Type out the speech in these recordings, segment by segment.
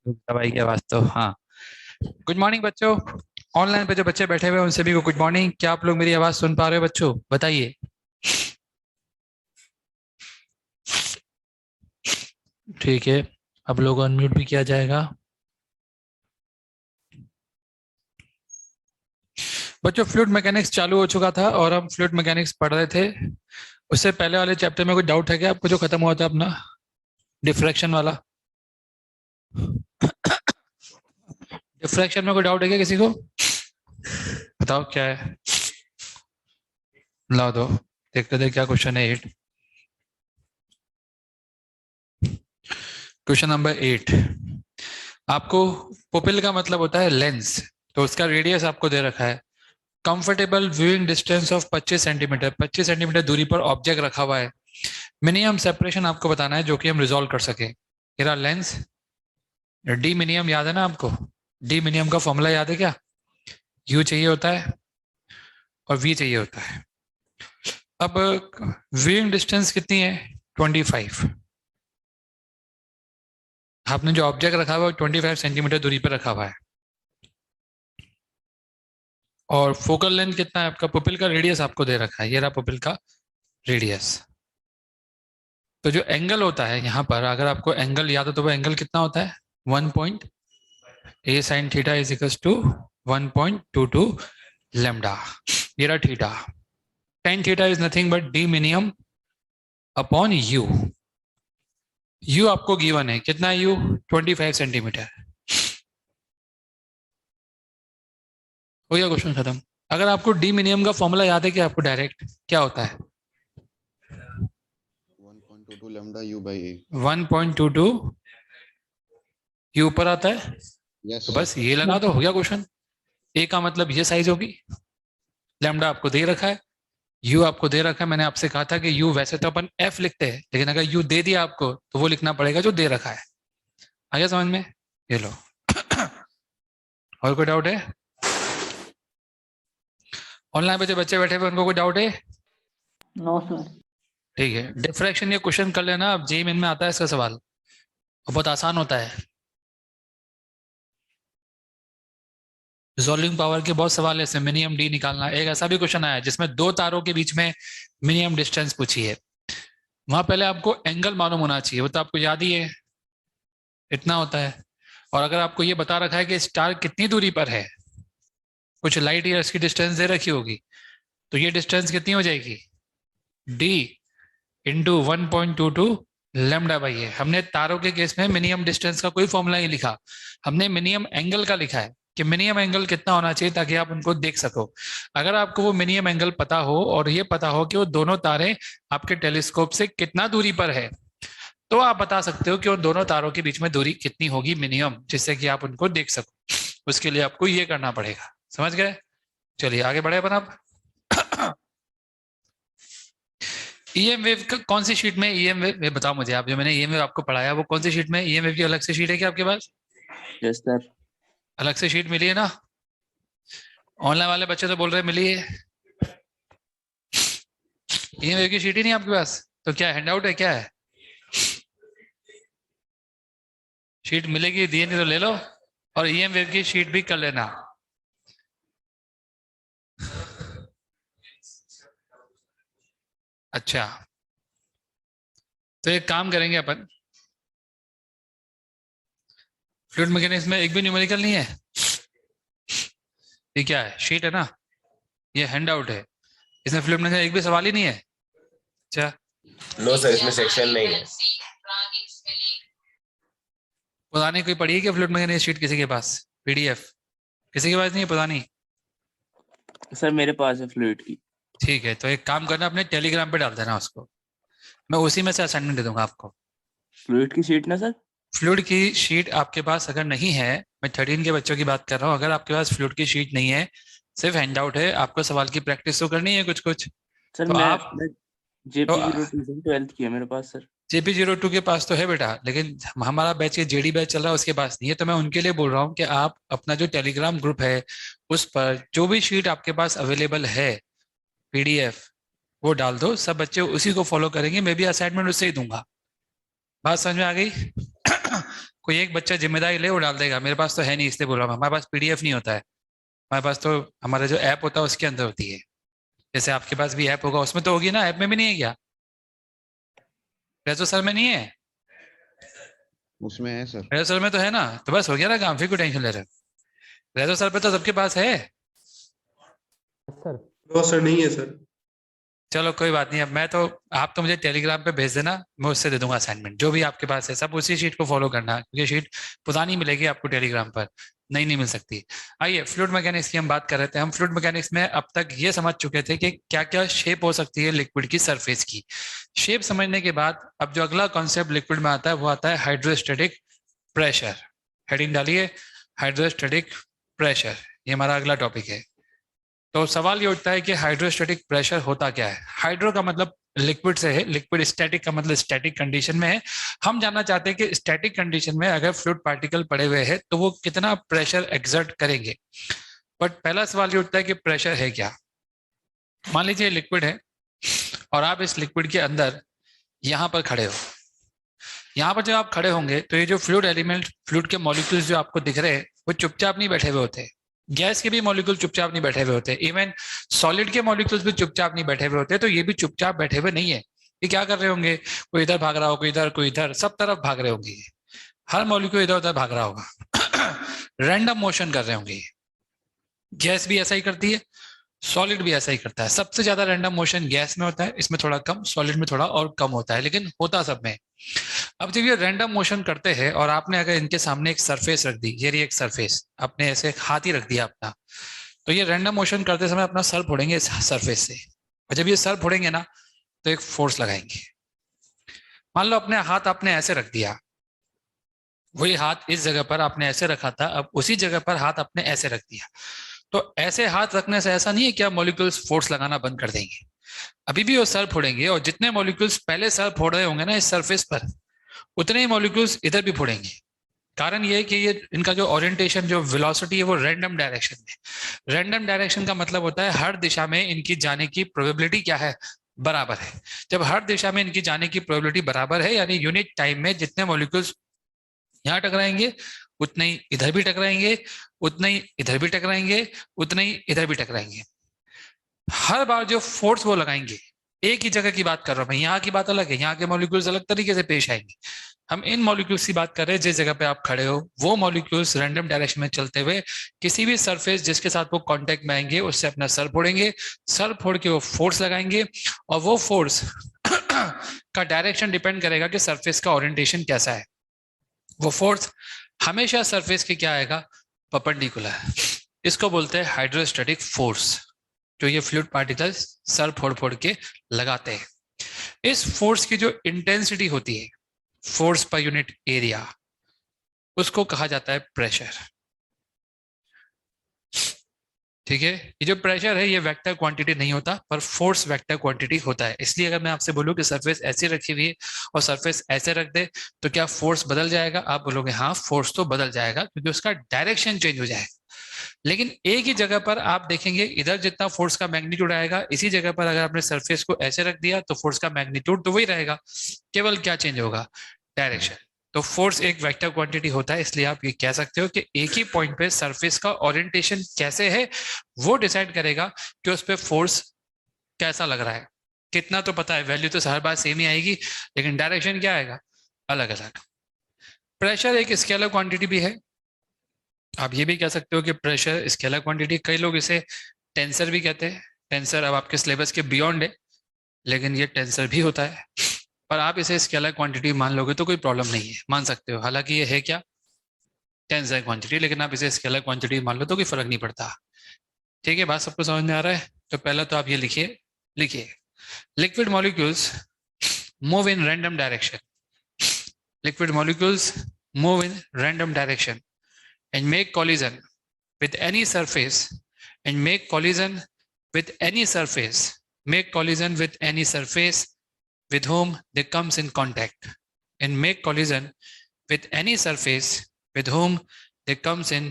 दवाई की आवाज तो हाँ। गुड मॉर्निंग बच्चों। ऑनलाइन पे जो बच्चे बैठे हुए हैं उन सभी को गुड मॉर्निंग। क्या आप लोग मेरी आवाज सुन पा रहे हो बच्चों? बताइए। ठीक है। अब लोग अनम्यूट भी किया जाएगा। बच्चों फ्लूइड मैकेनिक्स चालू हो चुका था और हम फ्लूइड मैकेनिक्स पढ़ रहे थे। उससे पहले वाले चैप्टर में कोई डाउट है क्या आपको, जो खत्म हुआ था अपना डिफ्रैक्शन वाला? डिफ्रैक्शन में कोई डाउट है क्या किसी को? बताओ क्या है। लाओ दो, देखते थे क्या क्वेश्चन है। 8, क्वेश्चन नंबर 8। आपको पुपिल का मतलब होता है लेंस, तो उसका रेडियस आपको दे रखा है। Comfortable viewing distance of 25 centimetre, 25 centimetre दूरी पर ऑब्जेक्ट रखा हुआ है। मिनिमम सेपरेशन आपको बताना है जो कि हम रिजॉल्व कर सके। मेरा लेंस डी मिनिमम याद है ना आपको? डी मिनिमम का फॉर्मूला याद है क्या? यू चाहिए होता है और वी चाहिए होता है। अब व्यूइंग डिस्टेंस कितनी है? 25। आपने जो ऑब्जेक्ट रखा हुआ है 25 सेंटीमीटर दूरी पर रखा हुआ है। और फोकल लेंथ कितना है आपका? पुपिल का रेडियस आपको दे रखा है, ये रहा पुपिल का रेडियस। तो जो एंगल होता है यहाँ पर, अगर आपको एंगल याद हो तो वो एंगल कितना होता है? 1 point a sine theta is equal to 1.22 lambda. ये रहा theta. Tan theta is nothing but d minimum upon u. U आपको गिवन है, कितना है यू? 25 सेंटीमीटर। हो गया क्वेश्चन खत्म। अगर आपको डी मिनिमम का फॉर्मूला याद है कि आपको डायरेक्ट क्या होता है? 1.22 lambda u by a. 1.22 ये ऊपर आता है। Yes, तो sir. बस ये लगा दो, हो गया क्वेश्चन। ए का मतलब ये साइज होगी। लैम्डा आपको दे रखा है, यू आपको दे रखा है। मैंने आपसे कहा था कि यू वैसे तो अपन एफ लिखते हैं, लेकिन अगर यू दे दिया आपको तो वो लिखना पड़ेगा जो दे रखा है। आ गया समझ में? ये लो। और कोई डाउट है? ऑनलाइन पे जो बच्चे बैठे हुए उनको कोई डाउट है? No sir. ठीक है, डिफ्रैक्शन ये क्वेश्चन कर लेना। अब जेईई मेन में आता है इसका सवाल, और बहुत आसान होता है। रिजॉल्विंग पावर के बहुत सवाल है, मिनिमम डी निकालना। एक ऐसा भी क्वेश्चन आया है जिसमें दो तारों के बीच में मिनिमम डिस्टेंस पूछी है। वहां पहले आपको एंगल मालूम होना चाहिए, वो तो आपको याद ही है, इतना होता है। और अगर आपको ये बता रखा है कि स्टार कितनी दूरी पर है, कुछ लाइट ईयर्स की डिस्टेंस दे रखी होगी, तो ये डिस्टेंस कितनी हो जाएगी? डी इंटू 1.22 लेमडा बाई ए। हमने तारों के केस में मिनिमम डिस्टेंस का कोई फॉर्मूला नहीं लिखा, हमने मिनिमम एंगल का लिखा है कि मिनिमम एंगल कितना होना चाहिए ताकि आप उनको देख सको। अगर आपको वो मिनिमम एंगल पता हो और ये पता हो कि वो दोनों तारे आपके टेलीस्कोप से कितना दूरी पर है, तो आप बता सकते हो कि उन दोनों तारों के बीच में दूरी कितनी होगी मिनिमम, जिससे कि आप उनको देख सको। उसके लिए आपको ये करना पड़ेगा। समझ गए? चलिए आगे बढ़े अपन। अब ईएम वेव कौन सी शीट में? ईएम वेव बताओ मुझे आप, जो मैंने ईएम वेव आपको पढ़ाया वो कौन सी शीट में? ईएम वेव की अलग से शीट है क्या आपके पास? Yes sir. अलग से शीट मिली है ना? ऑनलाइन वाले बच्चे तो बोल रहे मिली है, ईएम वेव की शीट ही नहीं आपके पास? तो क्या हैंडआउट है, क्या है? शीट मिलेगी, दिए नहीं तो ले लो, और ईएम वेव की शीट भी कर लेना। अच्छा, तो एक काम करेंगे अपन, फ्लूइड मैकेनिक्स में एक भी न्यूमेरिकल नहीं है। ये क्या है? शीट है ना, ये हैंड आउट है। इसमें फ्लूइड मैकेनिक्स एक भी सवाल ही नहीं है। अच्छा, नो सर, इसमें सेक्शन नहीं है। पता नहीं कोई पढ़ी है क्या फ्लूइड मैकेनिक्स शीट किसी के पास? पीडीएफ किसी के पास नहीं है? पता नहीं। सर मेरे पास है फ्लूइड की। ठीक है, तो एक काम करना, अपने टेलीग्राम पे डाल देना उसको, मैं उसी में से असाइनमेंट दे दूंगा आपको। फ्लूइड की शीट ना सर? फ्लूइड की शीट आपके पास अगर नहीं है, मैं 13 के बच्चों की बात कर रहा हूँ, अगर आपके पास फ्लूइड की शीट नहीं है, सिर्फ हैंड आउट है, आपको सवाल की प्रैक्टिस तो करनी है कुछ कुछ, सर तो आप मैं तो जेपी 02 से 12th की है मेरे पास सर। JP02 के पास तो है बेटा, लेकिन हमारा बैच, ये जेडी बैच चल रहा है, उसके पास नहीं है। तो मैं उनके लिए बोल रहा हूँ कि आप अपना जो टेलीग्राम ग्रुप है उस पर जो भी शीट आपके पास अवेलेबल है पीडीएफ, वो डाल दो। सब बच्चे उसी को फॉलो करेंगे, मैं भी असाइनमेंट उससे ही दूंगा। बात समझ में आ गई? कोई एक बच्चा जिम्मेदारी ले वो डाल देगा, मेरे पास तो है नहीं इसलिए बोल रहा हूँ, हमारे पास पीडीएफ नहीं होता है, हमारे पास तो हमारा जो ऐप होता है उसके अंदर होती है। जैसे आपके पास भी ऐप होगा उसमें तो होगी ना, ऐप में भी नहीं है क्या? रेजो सर में नहीं है? उसमें है सर। रेजो सर में तो है ना, तो बस हो गया ना काम, फिर क्यों टेंशन ले रहे हो? रेजो सर पे तो सबके पास है। सर नो सर, नहीं है सर। चलो कोई बात नहीं, अब मैं तो, आप तो मुझे टेलीग्राम पे भेज देना, मैं उससे दे दूंगा असाइनमेंट, जो भी आपके पास है सब उसी शीट को फॉलो करना, क्योंकि शीट पुरानी मिलेगी आपको टेलीग्राम पर, नई नहीं मिल सकती। आइए फ्लूइड मैकेनिक्स की हम बात कर रहे थे। हम फ्लूइड मैकेनिक्स में अब तक ये समझ चुके थे कि क्या क्या शेप हो सकती है लिक्विड की सरफेस की। शेप समझने के बाद अब जो अगला कॉन्सेप्ट लिक्विड में आता है वो आता है हाइड्रोस्टैटिक प्रेशर। हेडिंग डालिए, हाइड्रोस्टैटिक प्रेशर, ये हमारा अगला टॉपिक है। तो सवाल ये उठता है कि हाइड्रोस्टैटिक प्रेशर होता क्या है। हाइड्रो का मतलब लिक्विड से है, लिक्विड, स्टैटिक का मतलब स्टैटिक कंडीशन में है। हम जानना चाहते हैं कि स्टैटिक कंडीशन में अगर फ्लूइड पार्टिकल पड़े हुए हैं तो वो कितना प्रेशर एक्सर्ट करेंगे। बट पहला सवाल ये उठता है कि प्रेशर है क्या। मान लीजिए लिक्विड है और आप इस लिक्विड के अंदर यहाँ पर खड़े हो। यहाँ पर जब आप खड़े होंगे तो ये जो फ्लूइड एलिमेंट, फ्लूइड के मॉलिक्यूल्स जो आपको दिख रहे हैं वो चुपचाप नहीं बैठे हुए होते। गैस के भी मॉलिक्यूल चुपचाप नहीं बैठे हुए होते, इवन सॉलिड के मॉलिक्यूल्स भी चुपचाप नहीं बैठे हुए होते। तो ये भी चुपचाप बैठे हुए नहीं है। ये क्या कर रहे होंगे, कोई इधर भाग रहा हो, कोई इधर, कोई इधर, सब तरफ भाग रहे होंगे। हर मॉलिक्यूल इधर उधर भाग रहा होगा। रैंडम मोशन कर रहे होंगे। गैस भी ऐसा ही करती है, सॉलिड भी ऐसा ही करता है। सबसे ज्यादा रैंडम मोशन गैस में होता है, इसमें थोड़ा कम, सॉलिड में थोड़ा और कम होता है, लेकिन होता सब में। अब जब ये रैंडम मोशन करते हैं और आपने अगर इनके सामने एक सरफेस रख दी, ये रही एक सरफेस, आपने ऐसे हाथ ही रख दिया अपना, तो ये रैंडम मोशन करते समय अपना सर फोड़ेंगे इस सरफेस से। और जब ये सर फोड़ेंगे ना तो एक फोर्स लगाएंगे। मान लो अपने हाथ आपने ऐसे रख दिया, वही हाथ इस जगह पर आपने ऐसे रखा था, अब उसी जगह पर हाथ आपने ऐसे रख दिया। तो ऐसे हाथ रखने से ऐसा नहीं है कि आप मॉलिक्यूल्स फोर्स लगाना बंद कर देंगे, अभी भी वो सर फोड़ेंगे। और जितने मॉलिक्यूल्स पहले सर फोड़ रहे होंगे ना इस सरफेस पर, उतने ही मॉलिक्यूल्स इधर भी फोड़ेंगे। कारण ये है कि ये इनका जो ओरिएंटेशन, जो वेलोसिटी है वो रैंडम डायरेक्शन में। रैंडम डायरेक्शन का मतलब होता है हर दिशा में इनकी जाने की प्रोबेबिलिटी क्या है, बराबर है। जब हर दिशा में इनकी जाने की प्रोबेबिलिटी बराबर है, यानी यूनिट टाइम में जितने मॉलिक्यूल्स यहाँ टकराएंगे उतने ही इधर भी टकराएंगे, उतने ही इधर भी टकराएंगे, उतने ही इधर भी टकराएंगे। हर बार जो फोर्स वो लगाएंगे, एक ही जगह की बात कर रहा हूं मैं, यहाँ की बात अलग है, यहाँ के मॉलिक्यूल्स अलग तरीके से पेश आएंगे। हम इन मॉलिक्यूल्स की बात कर रहे हैं जिस जगह पे आप खड़े हो, वो मॉलिक्यूल्स रैंडम डायरेक्शन में चलते हुए किसी भी सरफेस जिसके साथ वो कांटेक्ट में आएंगे उससे अपना सर फोड़ेंगे। सर फोड़ के वो फोर्स लगाएंगे और वो फोर्स का डायरेक्शन डिपेंड करेगा कि सरफेस का ओरिएंटेशन कैसा है। वो फोर्स हमेशा सरफेस के क्या आएगा, परपेंडिकुलर। इसको बोलते हैं हाइड्रोस्टैटिक फोर्स, जो ये फ्लूइड पार्टिकल्स सर फोड़ फोड़ के लगाते हैं। इस फोर्स की जो इंटेंसिटी होती है, फोर्स पर यूनिट एरिया, उसको कहा जाता है प्रेशर। ठीक है, ये जो प्रेशर है ये वेक्टर क्वांटिटी नहीं होता, पर फोर्स वेक्टर क्वांटिटी होता है। इसलिए अगर मैं आपसे बोलूं कि सरफेस ऐसे रखी हुई है और सरफेस ऐसे रख दे तो क्या फोर्स बदल जाएगा, आप बोलोगे हाँ फोर्स तो बदल जाएगा, क्योंकि उसका डायरेक्शन चेंज हो जाएगा। लेकिन एक ही जगह पर आप देखेंगे इधर जितना फोर्स का मैग्नीट्यूड आएगा, इसी जगह पर अगर आपने सरफेस को ऐसे रख दिया तो फोर्स का मैग्नीट्यूड तो वही रहेगा, केवल क्या चेंज होगा, डायरेक्शन। तो फोर्स एक वेक्टर क्वांटिटी होता है, इसलिए आप ये कह सकते हो कि एक ही पॉइंट पे सरफेस का ओरिएंटेशन कैसे है वो डिसाइड करेगा कि उस पे फोर्स कैसा लग रहा है। कितना तो पता है, वैल्यू तो हर बार सेम ही आएगी, लेकिन डायरेक्शन क्या आएगा, अलग अलग। प्रेशर एक स्केलर क्वांटिटी भी है। आप ये भी कह सकते हो कि प्रेशर स्केलर क्वांटिटी, कई लोग इसे टेंसर भी कहते हैं। टेंसर अब आपके सिलेबस के बियॉन्ड है, लेकिन ये टेंसर भी होता है। पर आप इसे स्केलर क्वांटिटी मान लोगे तो कोई प्रॉब्लम नहीं है, मान सकते हो। हालांकि ये है क्या, टेंसर क्वांटिटी, लेकिन आप इसे स्केलर क्वांटिटी मान लो तो कोई फर्क नहीं पड़ता। ठीक है, बात सबको समझ में आ रहा है? तो पहला तो आप ये लिखिए liquid molecules move in random direction. Liquid molecules move in random direction and make collision with any surface and make collision with any surface with whom they comes in contact and make collision with any surface with whom they comes in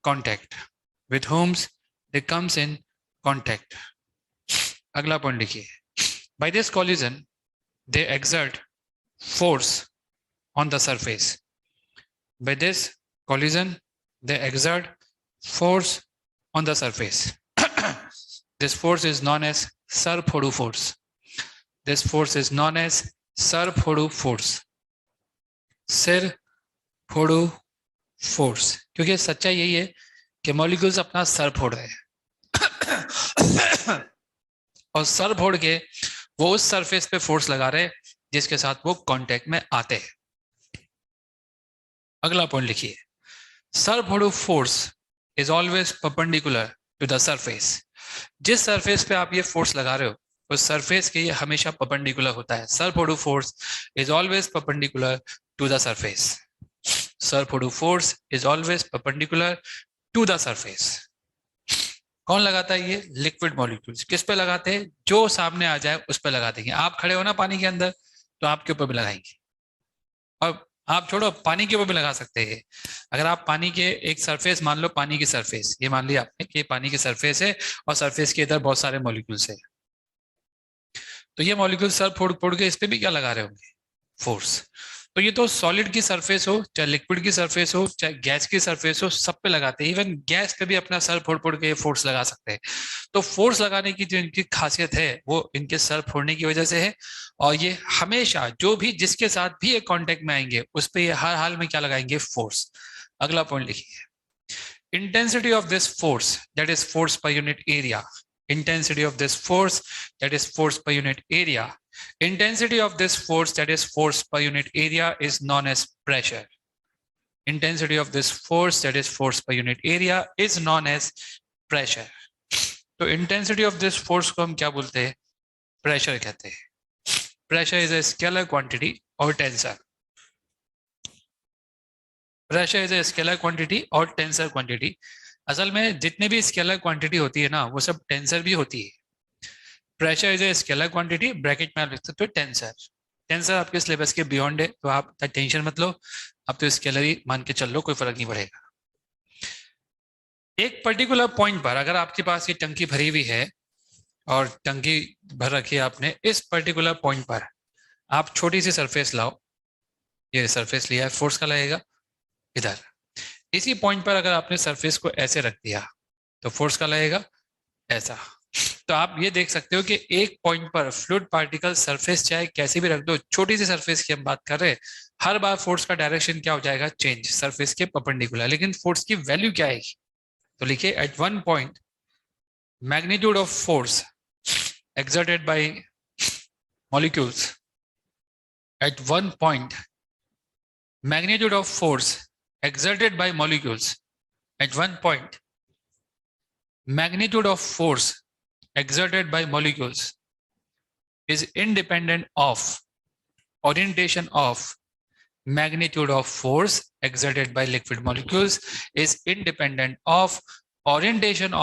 contact अगला point लिखिए, by this collision they exert force on the surface By this collision, they exert force on the surface. This force is known as Sir-Fodu force. This force is known as Sir-Fodu force. Sir-Fodu force. क्योंकि सच्चाई यही है कि molecules अपना sir फोड़ रहे हैं और सर फोड़ के वो उस सरफेस पे फोर्स लगा रहे हैं जिसके साथ वो कांटेक्ट में आते हैं. अगला पॉइंट लिखिए. Surface force is always perpendicular to the surface. जिस सरफेस पे आप ये फोर्स लगा रहे हो उस सरफेस के ये हमेशा परपेंडिकुलर होता है. Surface force is always perpendicular to the surface. Surface force is always perpendicular to the surface. कौन लगाता है ये? Liquid molecules. किस पे लगाते हैं? जो सामने आ जाए उस पे लगा देंगे. आप खड़े हो ना पानी के अंदर तो आपके ऊपर भी लगाएंगे. और आप छोड़ो, पानी के ऊपर भी लगा सकते हैं. अगर आप पानी के एक सरफेस मान लो, पानी की सरफेस ये मान लिया आपने कि पानी की सरफेस है और सरफेस के इधर बहुत सारे मॉलिक्यूल्स है, तो ये मॉलिक्यूल सर फोड़ फोड़ के इस पे भी क्या लगा रहे होंगे? फोर्स. तो ये तो सॉलिड की सरफेस हो, चाहे लिक्विड की सरफेस हो, चाहे गैस की सरफेस हो, सब पे लगाते हैं. इवन गैस पे भी अपना सर फोड़ फोड़ के फोर्स लगा सकते हैं. तो फोर्स लगाने की जो इनकी खासियत है वो इनके सर फोड़ने की वजह से है. और ये हमेशा जो भी जिसके साथ भी ये कांटेक्ट में आएंगे उस पे ये हर हाल में क्या लगाएंगे? फोर्स. अगला पॉइंट लिखिए. Intensity of this force, that is force per unit area. Intensity of this force, that is force per unit area. Intensity of this force, that is force per unit area, is known as pressure. Intensity of this force, that is force per unit area, is known as pressure. तो intensity of this force को हम क्या बोलते हैं? Pressure कहते हैं. Pressure is a scalar quantity or tensor. Pressure is a scalar quantity or tensor quantity. असल में जितने भी स्केलर क्वांटिटी होती है ना वो सब टेंसर भी होती है. Pressure is a scalar quantity, bracket में आप लिख सकते हो टेंसर. टेंसर आपके सिलेबस के बियॉन्ड है तो आप टेंशन मत लो, आप तो स्केलर ही मान के चल लो, कोई फर्क नहीं पड़ेगा. एक पर्टिकुलर पॉइंट पर अगर आपके पास ये टंकी भरी हुई है और टंकी भर रखी है आपने, इस पर्टिकुलर पॉइंट पर आप छोटी सी सरफेस लाओ. ये सरफेस लिया है, फोर्स का लगेगा इधर. इसी पॉइंट पर अगर आपने सरफेस को ऐसे रख दिया तो फोर्स का लगेगा ऐसा. तो आप ये देख सकते हो कि एक पॉइंट पर फ्लूइड पार्टिकल सरफेस चाहे कैसे भी रख दो, छोटी सी सरफेस की हम बात कर रहे हैं, हर बार फोर्स का डायरेक्शन क्या हो जाएगा? चेंज, सरफेस के परपेंडिकुलर. लेकिन फोर्स की वैल्यू क्या आएगी? तो लिखिए at one point magnitude of force exerted by molecules. At one point magnitude of force exerted by molecules. At one point magnitude of force exerted by molecules is independent of orientation of magnitude of force exerted by liquid molecules is independent of orientation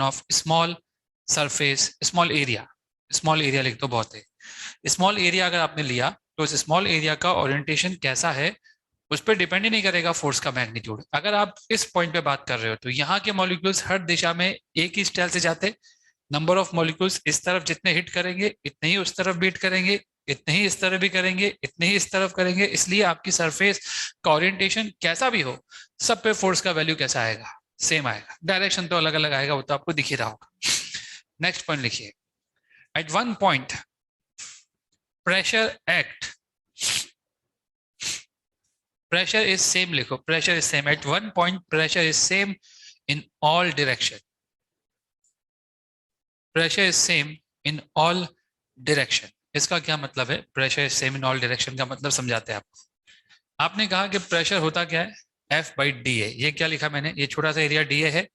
of small surface, small area. Small area लिख दो, बहुत है. Small area अगर आपने लिया तो इस small area का ओरिएंटेशन कैसा है उस पर डिपेंड ही नहीं करेगा फोर्स का मैग्नीट्यूड. अगर आप इस पॉइंट पे बात कर रहे हो तो यहाँ के मॉलिक्यूल्स हर दिशा में एक ही स्टाइल से जाते. नंबर ऑफ मॉलिक्यूल्स इस तरफ जितने हिट करेंगे इतने ही उस तरफ भी हिट करेंगे, इतने ही इस तरफ भी करेंगे, इतने ही इस तरफ करेंगे. इसलिए आपकी सरफेस का ओरिएंटेशन कैसा भी हो, सब पे फोर्स का वैल्यू कैसा आएगा? सेम आएगा. डायरेक्शन तो अलग अलग आएगा, वो तो आपको दिख ही रहा होगा. नेक्स्ट पॉइंट लिखिए. At one point pressure act, pressure is same, लिखो pressure is same. At one point pressure is same in all direction. Pressure is same in all direction. इसका क्या मतलब है? pressure is same in all direction का मतलब समझाते हैं आपको. आपने कहा कि प्रेशर होता क्या है? F/dA. ये क्या लिखा मैंने? ये छोटा सा एरिया dA है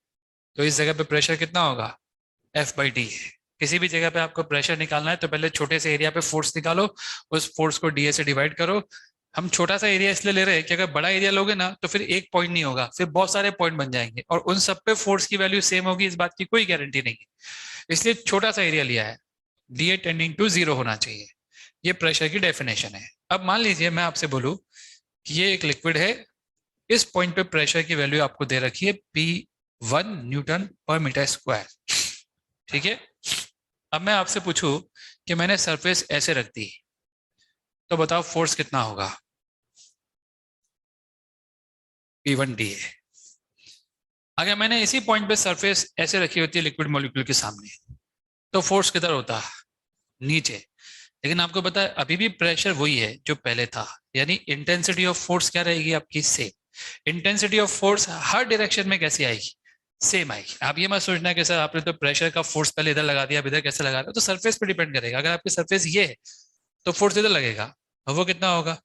तो इस जगह पे प्रेशर कितना होगा? F/dA. किसी भी जगह पे आपको प्रेशर निकालना है तो पहले छोटे से एरिया पे फोर्स निकालो, उस फोर्स को dA से डिवाइड करो. हम छोटा सा एरिया इसलिए ले रहे हैं कि अगर बड़ा एरिया लोगे ना तो फिर एक पॉइंट नहीं होगा, फिर बहुत सारे पॉइंट बन जाएंगे और उन सब पे फोर्स की वैल्यू सेम होगी, इस बात की कोई गारंटी नहीं है. इसलिए छोटा सा एरिया लिया है, dA टेंडिंग टू 0 होना चाहिए. ये प्रेशर की डेफिनेशन है. अब मान लीजिए मैं आपसे बोलूं कि ये एक लिक्विड है, इस पॉइंट पे प्रेशर की वैल्यू आपको दे रखी है P1 Newton per metre square. ठीक है. अब मैं आपसे पूछूं कि मैंने सरफेस ऐसे रख दी तो बताओ फोर्स कितना होगा? P1 है। अगर मैंने इसी पॉइंट पे सरफेस ऐसे रखी होती है लिक्विड मॉलिक्यूल के सामने, तो फोर्स किधर होता? नीचे। लेकिन आपको पता है अभी भी प्रेशर वही है जो पहले था, यानी इंटेंसिटी ऑफ फोर्स क्या रहेगी आपकी? Same. Intensity of force her direction में कैसी आएगी? सेम आएगी। आप ये मत सोचना कि सर आपने तो प्रेशर का फोर्स पहले इधर लगा दिया, अब इधर कैसे लगा रहे हो? तो सरफेस पे डिपेंड करेगा। अगर आपकी सरफेस ये है तो फोर्स इधर लगेगा, और वो कितना होगा?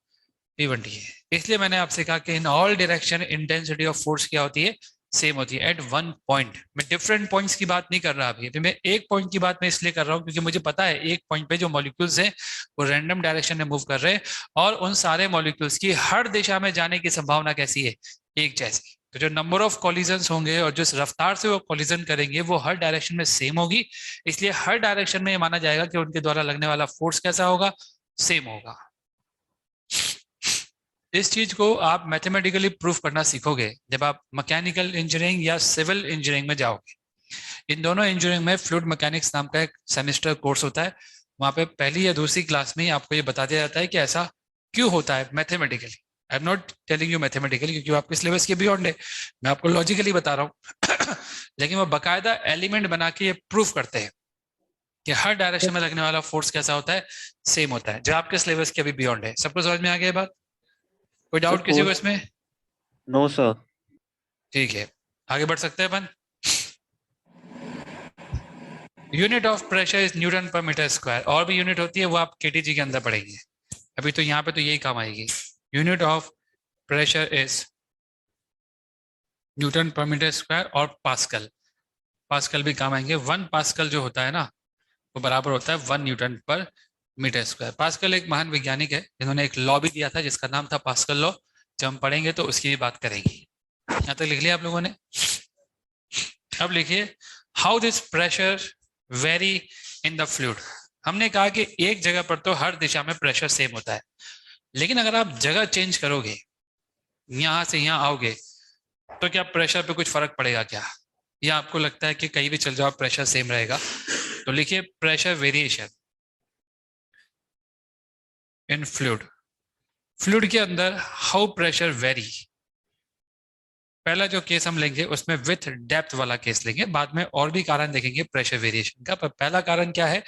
P1 है। इसलिए मैंने आपसे कहा कि in all direction intensity of force क्या होती है? सेम होती है एट वन पॉइंट। मैं डिफरेंट पॉइंट्स की बात नहीं कर रहा अभी मैं एक पॉइंट की बात मैं इसलिए कर रहा हूँ क्योंकि मुझे पता है एक पॉइंट पे जो मॉलिक्यूल्स हैं वो रैंडम डायरेक्शन में मूव कर रहे हैं, और उन सारे मॉलिक्यूल्स की हर दिशा में जाने की संभावना कैसी है? एक जैसी। तो जो नंबर ऑफ कॉलिजन्स होंगे और जिस रफ्तार से वो कॉलिजन करेंगे वो हर डायरेक्शन में सेम होगी। इसलिए हर डायरेक्शन में ये माना जाएगा कि उनके द्वारा लगने वाला फोर्स कैसा होगा? सेम होगा। इस चीज को आप मैथमेटिकली प्रूफ करना सीखोगे जब आप मैकेनिकल इंजीनियरिंग या सिविल इंजीनियरिंग में जाओगे। इन दोनों इंजीनियरिंग में फ्लूइड मैकेनिक्स नाम का एक सेमेस्टर कोर्स होता है। वहां पे पहली या दूसरी क्लास में ही आपको ये बता दिया जाता है कि ऐसा क्यों होता है mathematically. I am not telling you mathematically क्योंकि वो आपके सिलेबस के बियॉन्ड है, मैं आपको लॉजिकली बता रहा हूँ लेकिन वो बाकायदा एलिमेंट बना के ये प्रूफ करते हैं कि हर डायरेक्शन में लगने वाला फोर्स कैसा होता है? सेम होता है, जो आपके सिलेबस के अभी बियॉन्ड है। सबको समझ में आ गया बात? कोई डाउट किसी को इसमें? No sir. ठीक है, आगे बढ़ सकते हैं अपन। Unit of pressure is newton per metre square. और भी यूनिट होती है वो आप केटीजी के अंदर पढ़ेंगे, अभी तो यहाँ पे तो यही काम आएगी। Unit of pressure is newton per metre square और पास्कल। पास्कल भी काम आएंगे। 1 पास्कल जो होता है ना वो बराबर होता है 1 Newton per metre square. Pascal एक महान वैज्ञानिक है जिन्होंने एक लॉ भी दिया था जिसका नाम था पास्कल लॉ। जब हम पढ़ेंगे तो उसकी भी बात करेंगे। यहाँ तक लिख लिया आप लोगों ने? अब लिखिए how this pressure very in the fluid. हमने कहा कि एक जगह पर तो हर दिशा में प्रेशर सेम होता है, लेकिन अगर आप जगह चेंज करोगे, यहां से यहां आओगे, तो क्या प्रेशर पे कुछ फर्क पड़ेगा क्या? या आपको लगता है कि कहीं भी चल जाओ प्रेशर सेम रहेगा? तो लिखिए pressure variation in fluid. Fluid के अंदर हाउ प्रेशर वेरी। पहला जो केस हम लेंगे उसमें विथ डेप्थ वाला केस लेंगे, बाद में और भी कारण देखेंगे प्रेशर वेरिएशन का। पर पहला कारण क्या है?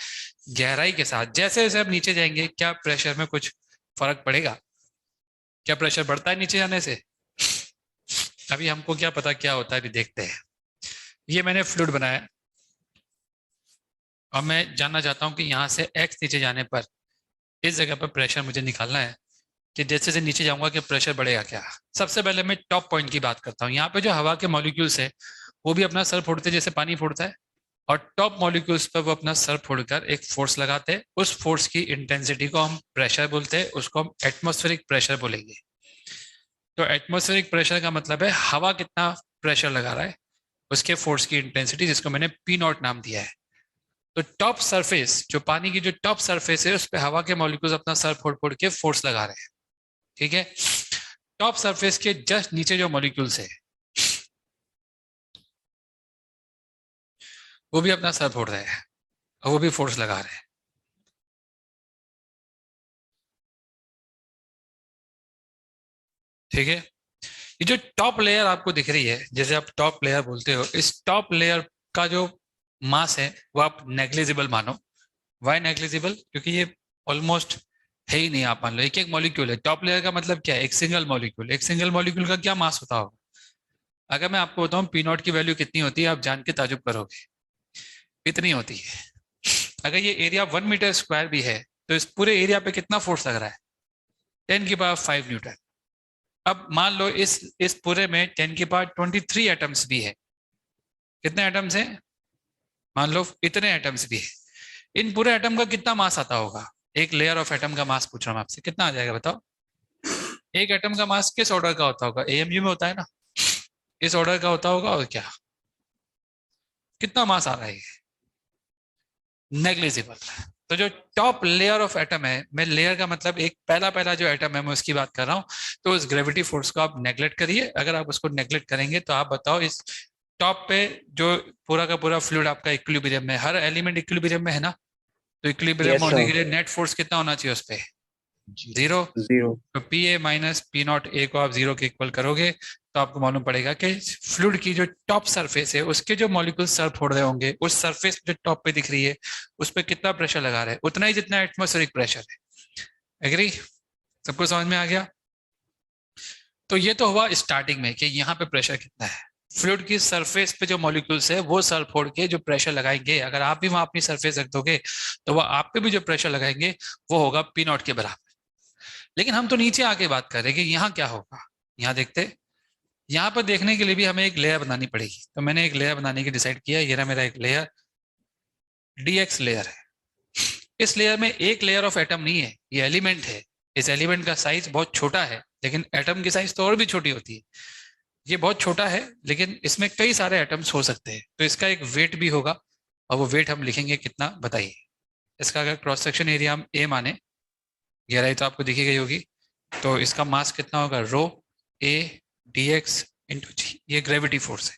गहराई के साथ जैसे जैसे आप नीचे जाएंगे क्या प्रेशर में कुछ फर्क पड़ेगा? क्या प्रेशर बढ़ता है नीचे जाने से? अभी हमको क्या पता क्या होता है, अभी देखते हैं। ये मैंने फ्लूइड बनाया और मैं जानना चाहता हूं कि यहां से x नीचे जाने पर इस जगह पर प्रेशर मुझे निकालना है कि जैसे जैसे नीचे जाऊंगा कि प्रेशर बढ़ेगा क्या। सबसे पहले मैं टॉप पॉइंट की बात करता हूँ। यहाँ पे जो हवा के मॉलिक्यूल्स है वो भी अपना सर फोड़ते जैसे पानी फोड़ता है, और टॉप मॉलिक्यूल्स पर वो अपना सर फोड़कर एक फोर्स लगाते हैं। उस फोर्स की इंटेंसिटी को हम प्रेशर बोलते हैं, उसको हम एटमॉस्फेरिक प्रेशर बोलेंगे। तो एटमॉस्फेरिक प्रेशर का मतलब है हवा कितना प्रेशर लगा रहा है उसके फोर्स की इंटेंसिटी, जिसको मैंने P0 नाम दिया है। तो टॉप सरफेस जो पानी की जो टॉप सरफेस है उस पर हवा के मॉलिक्यूल्स अपना सर फोड़ फोड़ के फोर्स लगा रहे हैं, ठीक है। टॉप सरफेस के जस्ट नीचे जो मॉलिक्यूल्स है वो भी अपना सर फोड़ रहे हैं और वो भी फोर्स लगा रहे हैं, ठीक है। ये जो टॉप लेयर आपको दिख रही है, जैसे आप टॉप लेयर बोलते हो, इस टॉप लेयर का जो मास है वो आप नेग्लिजिबल मानो। Why negligible? क्योंकि ये ऑलमोस्ट है ही नहीं। आप मान लो एक एक मॉलिक्यूल है। टॉप लेयर का मतलब क्या है? एक सिंगल मॉलिक्यूल। एक सिंगल मॉलिक्यूल का क्या मास होता होगा? अगर मैं आपको बताऊं P0 की वैल्यू कितनी होती है, आप जान के ताजुब करोगे। इतनी होती है। अगर ये एरिया 1 मीटर स्क्वायर भी है तो इस पूरे एरिया पे कितना फोर्स लग रहा है? 10 की पावर 5 न्यूटन। अब मान लो इस पूरे में 10 की पावर 23 एटम्स भी है। कितने एटम्स हैं? मान लो इतने एटम्स भी है। इन पूरे एटम का कितना मास आता होगा? एक लेयर ऑफ एटम का मास पूछ रहा हूं आपसे, कितना आ जाएगा बताओ? एक एटम का मास किस ऑर्डर का होता होगा? AMU में होता है ना, इस ऑर्डर का होता होगा। और क्या कितना मास आ रहा है? नेग्लिजिबल। तो जो टॉप लेयर ऑफ एटम है, मैं लेयर का मतलब एक पहला जो एटम है मैं उसकी बात कर रहा हूँ, तो उस ग्रेविटी फोर्स को आप नेग्लेक्ट करिए। अगर आप उसको नेग्लेक्ट करेंगे तो आप बताओ इस टॉप पे जो पूरा का पूरा फ्लूइड आपका इक्विलिब्रियम में, हर एलिमेंट इक्विलिब्रियम में है ना, तो इक्विलिब्रियम Yes, होने sir. के लिए नेट फोर्स कितना होना चाहिए उस पे? जीरो। जीरो। तो P a minus p nought ए को आप जीरो के इक्वल करोगे तो आपको मालूम पड़ेगा कि फ्लूइड की जो टॉप सरफेस है उसके जो मॉलिक्यूल सर फोड़ रहे होंगे उस सरफेस जो टॉप पे दिख रही है उस पर कितना प्रेशर लगा रहे हैं, उतना ही जितना एटमॉस्फेरिक प्रेशर है। एग्री? सबको समझ में आ गया? तो ये तो हुआ स्टार्टिंग में कि यहाँ पे प्रेशर कितना है। फ्लूइड की सरफेस पे जो मॉलिक्यूल्स है वो सर फोड़ के जो प्रेशर लगाएंगे, अगर आप भी वहां अपनी सरफेस रख दोगे तो वह आप पे भी जो प्रेशर लगाएंगे वो होगा पी नॉट के बराबर। लेकिन हम तो नीचे आके बात कर रहे हैं कि यहाँ क्या होगा। यहाँ देखते, यहाँ पर देखने के लिए भी हमें एक लेयर बनानी पड़ेगी। तो मैंने एक लेयर बनाने की डिसाइड किया। ये रहा मेरा एक लेयर, डीएक्स लेयर है। इस लेयर में एक लेयर ऑफ एटम नहीं है, ये एलिमेंट है। इस एलिमेंट का साइज बहुत छोटा है, लेकिन एटम की साइज तो और भी छोटी होती है। ये बहुत छोटा है लेकिन इसमें कई सारे एटम्स हो सकते हैं, तो इसका एक वेट भी होगा और वो वेट हम लिखेंगे कितना, बताइए। इसका अगर क्रॉस सेक्शन एरिया हम ए माने, गहराई तो आपको दिखी गई होगी, तो इसका मास कितना होगा, रो ए डी एक्स इंटू जी। ये ग्रेविटी फोर्स है।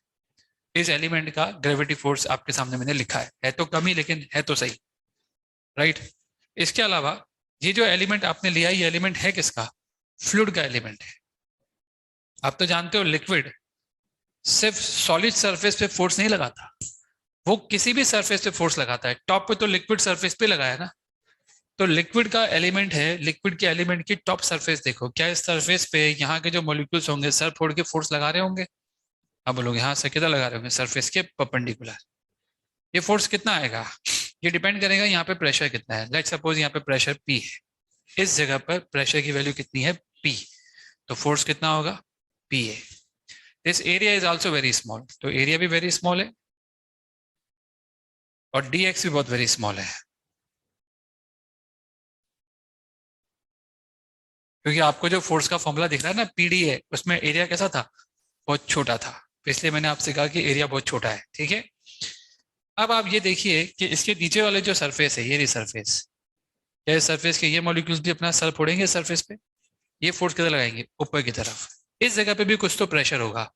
इस एलिमेंट का ग्रेविटी फोर्स आपके सामने मैंने लिखा है तो कम ही लेकिन है तो सही, राइट। इसके अलावा ये जो एलिमेंट आपने लिया, ये एलिमेंट है किसका, फ्लूइड का एलिमेंट है। आप तो जानते हो लिक्विड सिर्फ सॉलिड सरफेस पे फोर्स नहीं लगाता, वो किसी भी सरफेस पे फोर्स लगाता है। टॉप पे तो लिक्विड सरफेस पे लगाया ना, तो लिक्विड का एलिमेंट है, लिक्विड के एलिमेंट की टॉप सरफेस देखो, क्या इस सरफेस पे यहाँ के जो मॉलिक्यूल्स होंगे सर फोड़ के फोर्स लगा रहे होंगे। अब बोलोगे हाँ से कितना लगा रहे होंगे, सरफेस के परपेंडिकुलर। ये फोर्स कितना आएगा, ये डिपेंड करेगा यहाँ पे प्रेशर कितना है। लेट्स सपोज यहाँ पे प्रेशर पी है, इस जगह पर प्रेशर की वैल्यू कितनी है, पी, तो फोर्स कितना होगा, P A. This area is also very small, तो एरिया भी वेरी स्मॉल है और डी एक्स भी बहुत वेरी स्मॉल है, क्योंकि आपको जो फोर्स का फॉर्मूला दिख रहा है ना पीडी है, उसमें एरिया कैसा था, बहुत छोटा था। तो इसलिए मैंने आपसे कहा कि एरिया बहुत छोटा है, ठीक है। अब आप ये देखिए कि इसके नीचे वाले जो सरफेस है, ये रही सरफेस, क्या सरफेस के ये मॉलिक्यूल्स भी अपना सर फोड़ेंगे सरफेस पे, ये फोर्स किधर लगाएंगे, ऊपर की तरफ। इस जगह पे भी कुछ तो प्रेशर होगा,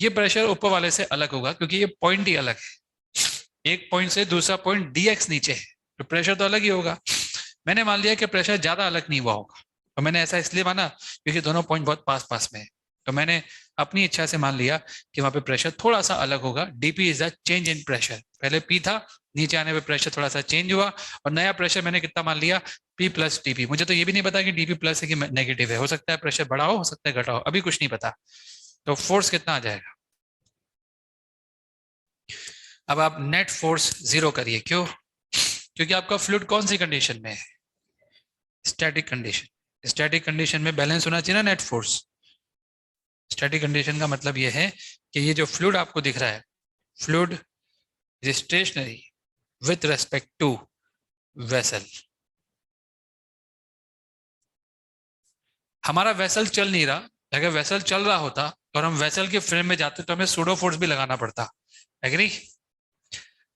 ये प्रेशर ऊपर वाले से अलग होगा क्योंकि ये पॉइंट ही अलग है। एक पॉइंट से दूसरा पॉइंट डीएक्स नीचे है, तो प्रेशर तो अलग ही होगा। मैंने मान लिया कि प्रेशर ज्यादा अलग नहीं हुआ होगा, और मैंने ऐसा इसलिए माना क्योंकि दोनों पॉइंट बहुत पास पास में है। तो मैंने अपनी इच्छा से मान लिया कि वहां पे प्रेशर थोड़ा सा अलग होगा। DP is the change in pressure, पहले पी था, नीचे आने पे प्रेशर थोड़ा सा चेंज हुआ और नया प्रेशर मैंने कितना मान लिया, पी प्लस डीपी। मुझे तो ये भी नहीं पता कि डीपी प्लस है कि नेगेटिव है, हो सकता है प्रेशर बढ़ा हो सकता है घटा हो, अभी कुछ नहीं पता। तो फोर्स कितना आ जाएगा, अब आप नेट फोर्स जीरो करिए। क्यों? क्योंकि आपका फ्लूइड कौन सी कंडीशन में है, स्टैटिक कंडीशन। स्टैटिक कंडीशन में बैलेंस होना चाहिए ना नेट फोर्स। स्टैटिक कंडीशन का मतलब यह है कि ये जो फ्लूइड आपको दिख रहा है, fluid is stationary with respect to vessel. हमारा वेसल चल नहीं रहा, अगर वेसल चल रहा होता और हम वेसल के फ्रेम में जाते तो हमें सूडो फोर्स भी लगाना पड़ता। एग्री?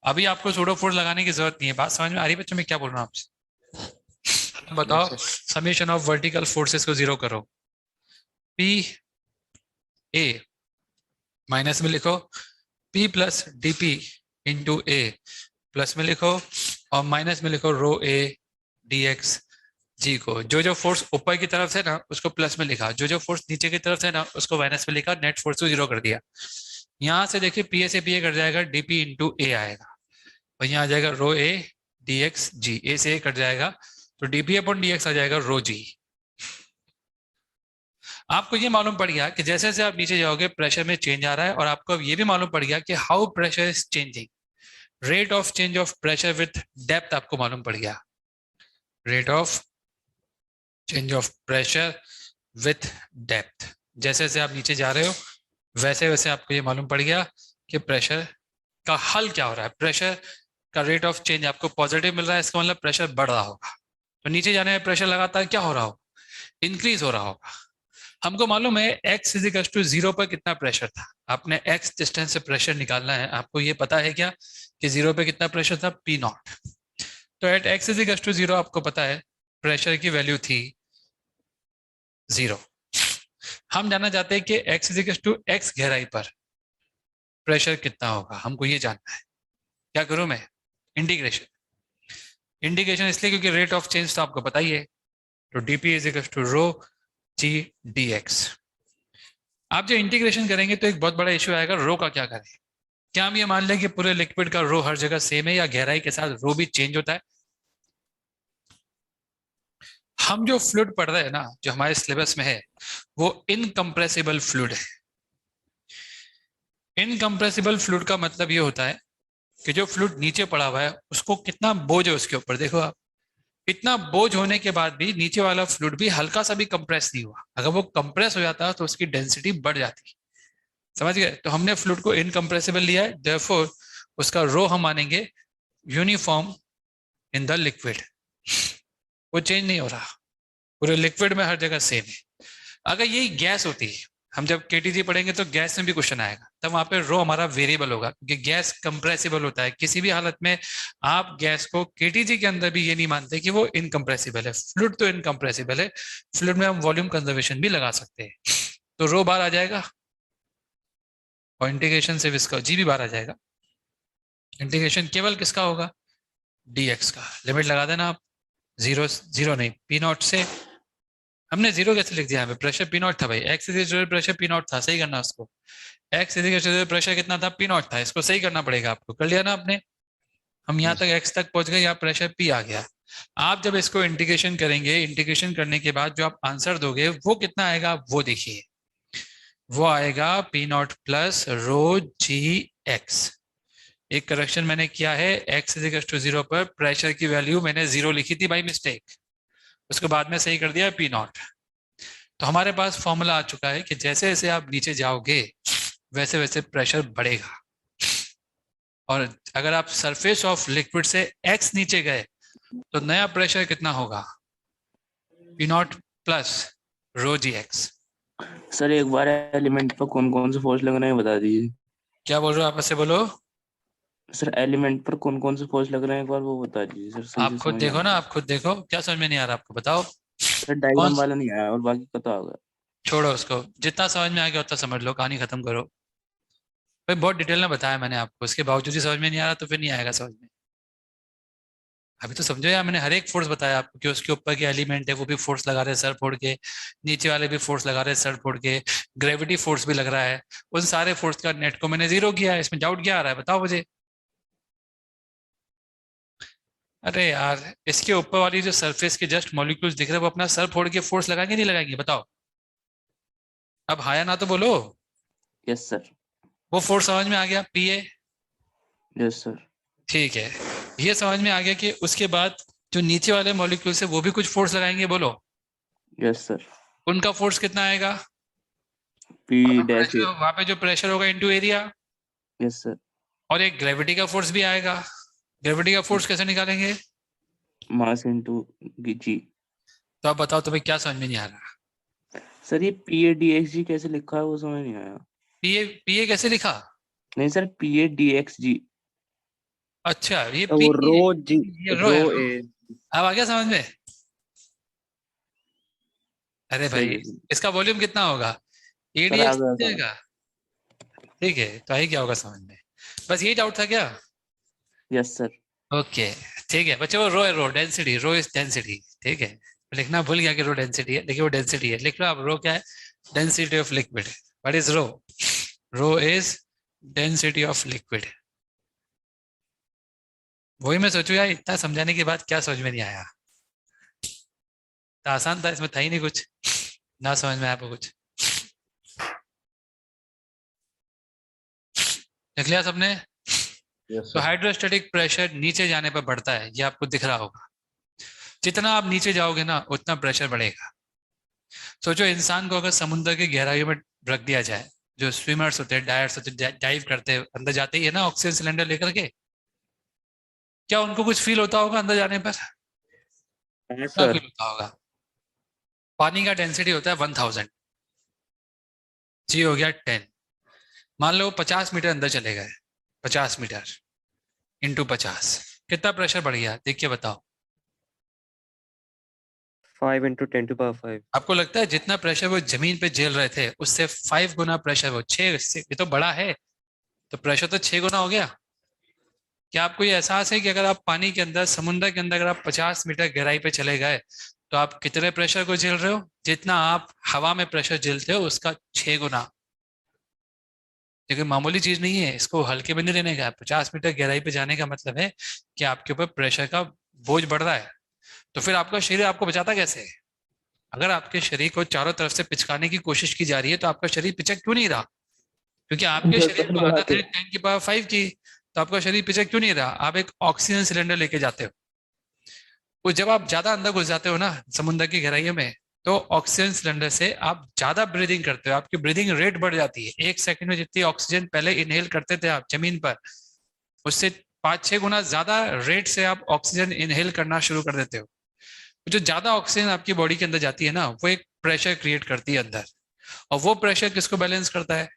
अभी आपको सूडो फोर्स लगाने की जरूरत नहीं है। बात समझ में आ रही है बच्चों? मैं क्या बोल रहा हूँ आपसे, बताओ। समेशन ऑफ वर्टिकल फोर्सेस को जीरो करो, पी ए माइनस में लिखो P plus d p into a, plus में लिखो और माइनस में लिखो रो ए डी एक्स जी को। जो जो फोर्स ऊपर की तरफ है ना उसको प्लस में लिखा, जो जो फोर्स नीचे की तरफ है ना उसको माइनस में लिखा, नेट फोर्स को जीरो कर दिया। यहाँ से देखिए पी ए से पी ए कट जाएगा, डीपी इंटू ए आएगा और यहाँ आ जाएगा रो ए डी एक्स जी। ए से ए कट जाएगा तो डीपी अपॉन डी एक्स आ जाएगा रो जी। आपको ये मालूम पड़ गया कि जैसे जैसे आप नीचे जाओगे प्रेशर में चेंज आ रहा है, और आपको अब ये भी मालूम पड़ गया कि how pressure is changing, rate of change of pressure with depth आपको मालूम पड़ गया, rate of change of pressure with depth. जैसे जैसे आप नीचे जा रहे हो वैसे वैसे आपको ये मालूम पड़ गया कि प्रेशर का हल क्या हो रहा है। प्रेशर का रेट ऑफ चेंज आपको पॉजिटिव मिल रहा है, इसका मतलब प्रेशर बढ़ रहा होगा। तो नीचे जाने में प्रेशर लगातार क्या हो रहा होगा, इंक्रीज हो रहा होगा। हमको मालूम है x इजिकल टू जीरो पर कितना प्रेशर था। आपने x डिस्टेंस से प्रेशर निकालना है, आपको ये पता है क्या कि जीरो पे कितना प्रेशर था, पी नॉट। तो at x is equal to zero आपको पता है प्रेशर की वैल्यू थी जीरो। हम जानना चाहते हैं कि x इजिकल टू x गहराई पर प्रेशर कितना होगा, हमको ये जानना है। क्या करूं मैं, इंटीग्रेशन। इंटीग्रेशन इसलिए क्योंकि रेट ऑफ चेंज तो आपको पता ही है, तो dp is equal to rho g dx। आप जो इंटीग्रेशन करेंगे तो एक बहुत बड़ा इश्यू आएगा, रो का क्या करें। क्या हम ये मान लें कि पूरे लिक्विड का रो हर जगह सेम है, या गहराई के साथ रो भी चेंज होता है। हम जो फ्लूइड पढ़ रहे हैं ना, जो हमारे सिलेबस में है, वो इनकम्प्रेसिबल फ्लूइड है। इनकम्प्रेसिबल फ्लूइड का मतलब ये होता है कि जो फ्लूइड नीचे पड़ा हुआ है उसको कितना बोझ है उसके ऊपर। देखो आप, इतना बोझ होने के बाद भी नीचे वाला फ्लूइड भी हल्का सा भी कंप्रेस नहीं हुआ। अगर वो कंप्रेस हो जाता तो उसकी डेंसिटी बढ़ जाती। समझ गए। तो हमने फ्लूइड को इनकम्प्रेसिबल लिया है, देयरफॉर उसका रो हम मानेंगे यूनिफॉर्म इन द लिक्विड। वो चेंज नहीं हो रहा, पूरे लिक्विड में हर जगह सेम है। अगर यही गैस होती, हम जब केटीजी पढ़ेंगे तो गैस में भी क्वेश्चन आएगा, तब वहां पे रो हमारा वेरिएबल होगा, क्योंकि गैस कंप्रेसिबल होता है। किसी भी हालत में आप गैस को केटीजी के अंदर भी ये नहीं मानते कि वो इनकम्प्रेसिबल है। फ्लूइड तो इनकम्प्रेसिबल है, फ्लूइड में हम वॉल्यूम कंजर्वेशन भी लगा सकते हैं। तो रो बाहर आ जाएगा और इंटीग्रेशन से इसका जी भी बाहर आ जाएगा। इंटीग्रेशन केवल किसका होगा, dx का। लिमिट लगा देना आप, जीरो जीरो नहीं, पी नॉट से। हमने जीरो कैसे लिख दिया, प्रेशर पी नॉट था भाई, x is pressure P not था, सही करना उसको। एक्स इज प्रेशर कितना था, पी नॉट था, इसको सही करना पड़ेगा आपको। कर लिया ना आपने। हम यहाँ तक एक्स तक पहुंच गए, यहाँ प्रेशर पी आ गया। आप जब इसको इंटीग्रेशन करेंगे, इंटीग्रेशन करने के बाद जो आप आंसर दोगे वो कितना आएगा, वो देखिए। वो आएगा p naught plus rho g x. एक करेक्शन मैंने किया है, एक्स इज इक्वल टू 0 पर प्रेशर की वैल्यू मैंने 0 लिखी थी बाई मिस्टेक, उसके बाद में सही कर दिया पी नॉट। तो हमारे पास फॉर्मूला आ चुका है कि जैसे जैसे आप नीचे जाओगे वैसे वैसे प्रेशर बढ़ेगा। और अगर आप सरफेस ऑफ लिक्विड से एक्स नीचे गए तो नया प्रेशर कितना होगा, p naught plus rho g x. Sir एक बार एलिमेंट पर कौन कौन से फोर्स लग रहे हैं बता दीजिए। क्या बोल रहे हो आप, ऐसे बोलो। सर एलिमेंट पर कौन कौन से फोर्स लग रहे हैं एक बार वो बता दीजिए सर। सही आप से खुद समझ देखो आ ना, रहा। आप खुद देखो, क्या समझ में नहीं आ रहा आपको, बताओ। सर कौन, डायग्राम वाला नहीं आया और बाकी पता होगा। छोड़ो उसको, जितना समझ में आ गया उतना समझ लो, कहानी खत्म करो। भाई बहुत डिटेल में बताया मैंने आपको, उसके बावजूद ही समझ में नहीं आ रहा तो फिर नहीं आएगा समझ में। अभी तो समझो यार, मैंने हर एक फोर्स बताया आपको कि उसके ऊपर के एलिमेंट है वो भी फोर्स लगा रहे हैं सर फोड़ के, नीचे वाले भी फोर्स लगा रहे हैं सर फोड़ के, ग्रेविटी फोर्स भी लग रहा है। उन सारे फोर्स का नेट को मैंने 0 किया है। इसमें डाउट क्या आ रहा है, बताओ मुझे। अरे यार, इसके ऊपर वाली जो सरफेस के जस्ट मॉलिक्यूल्स दिख रहे हैं वो अपना सर फोड़ के फोर्स लगाएंगे नहीं लगाएंगे, बताओ। अब हाँ या ना तो बोलो। Yes sir. वो फोर्स समझ में आ गया, पी ए। Yes sir. ठीक है, ये समझ में आ गया कि उसके बाद जो नीचे वाले मॉलिक्यूल्स है वो भी कुछ फोर्स लगाएंगे, बोलो। Yes sir. उनका फोर्स कितना आएगा, पी डैश। वहां पे जो प्रेशर होगा इनटू एरिया। Yes sir. और एक ग्रेविटी का फोर्स भी आएगा। ग्रेविटी का फोर्स कैसे निकालेंगे, मास इनटू जी। तो आप बताओ तुम्हें क्या समझ में नहीं आ रहा। सर ये पी ए डी एक्स जी कैसे लिखा है वो समझ नहीं आया। पीए कैसे लिखा, नहीं sir p a d x g. अच्छा ये तो पी, वो रो जी, ये रो है, रो रो। ए। अब आ गया समझ में। अरे सही भाई, है सर। इसका वॉल्यूम कितना होगा, सर आ एडीएक्स गया समझ। जाएगा। ठीक है, तो आई क्या होगा समझ में, बस यही डाउट था क्या। Yes sir. ओके ठीक है बच्चों, वो रो है, rho density, rho is density. ठीक है, लिखना भूल गया कि रो डेंसिटी है, देखिए वो डेंसिटी है, लिख लो आप। रो क्या है, density of liquid. What is rho, rho is density of liquid. वही मैं सोचू यार, इतना समझाने के बाद क्या समझ में नहीं आया। तो आसान था, इसमें था ही नहीं कुछ, ना समझ में आया आपको कुछ। लिख लिया सबने। तो हाइड्रोस्टैटिक प्रेशर नीचे जाने पर बढ़ता है, ये आपको दिख रहा होगा। जितना आप नीचे जाओगे ना उतना प्रेशर बढ़ेगा। सोचो इंसान को अगर समुद्र की गहराइयों में रख दिया जाए, जो स्विमर्स होते हैं, डायर्स होते हैं, डाइव करते हैं, अंदर जाते ही है ना ऑक्सीजन सिलेंडर लेकर के, क्या उनको कुछ फील होता होगा अंदर जाने पर, क्या सर फील होता होगा। पानी का डेंसिटी होता है 1000, जी हो गया 10। मान लो 50 मीटर अंदर चले गए, 50 मीटर इंटू 50, कितना प्रेशर बढ़ गया, देखिए बताओ। 5 into 10 to power 5. आपको लगता है जितना प्रेशर वो जमीन पे झेल रहे थे उससे 5 गुना प्रेशर, वो 6 से, ये तो बड़ा है, तो प्रेशर तो 6 गुना हो गया। क्या आपको ये एहसास है कि अगर आप पानी के अंदर, समुद्र के अंदर अगर आप 50 मीटर गहराई पे चले गए तो आप कितने प्रेशर को झेल रहे हो? जितना आप हवा में प्रेशर झेलते हो उसका 6 गुना। लेकिन मामूली चीज नहीं है, इसको हल्के में नहीं लेने का। 50 मीटर गहराई पे जाने का मतलब है कि आपके ऊपर प्रेशर का बोझ बढ़ रहा है। तो फिर आपका शरीर आपको बचाता कैसे है? अगर आपके शरीर को चारों तरफ से पिचकाने की कोशिश की जा रही है तो आपका शरीर पिचक क्यों नहीं रहा? क्योंकि आपके शरीर को आदत है 10 की पावर 5 की। तो आपका शरीर पिचक क्यों नहीं रहा? आप एक ऑक्सीजन सिलेंडर लेके जाते हो। वो जब आप ज्यादा अंदर घुस जाते हो ना समुद्र की गहराइयों में, तो ऑक्सीजन सिलेंडर से आप ज्यादा ब्रीदिंग करते हो, आपकी ब्रीदिंग रेट बढ़ जाती है। 1 सेकंड में जितनी ऑक्सीजन पहले इनहेल करते थे आप जमीन पर, उससे 5-6 गुना ज्यादा रेट से आप ऑक्सीजन इनहेल करना शुरू कर देते हो। जो ज्यादा ऑक्सीजन आपकी बॉडी के अंदर जाती है ना, वो एक प्रेशर क्रिएट करती है अंदर। और वो प्रेशर किसको बैलेंस करता है?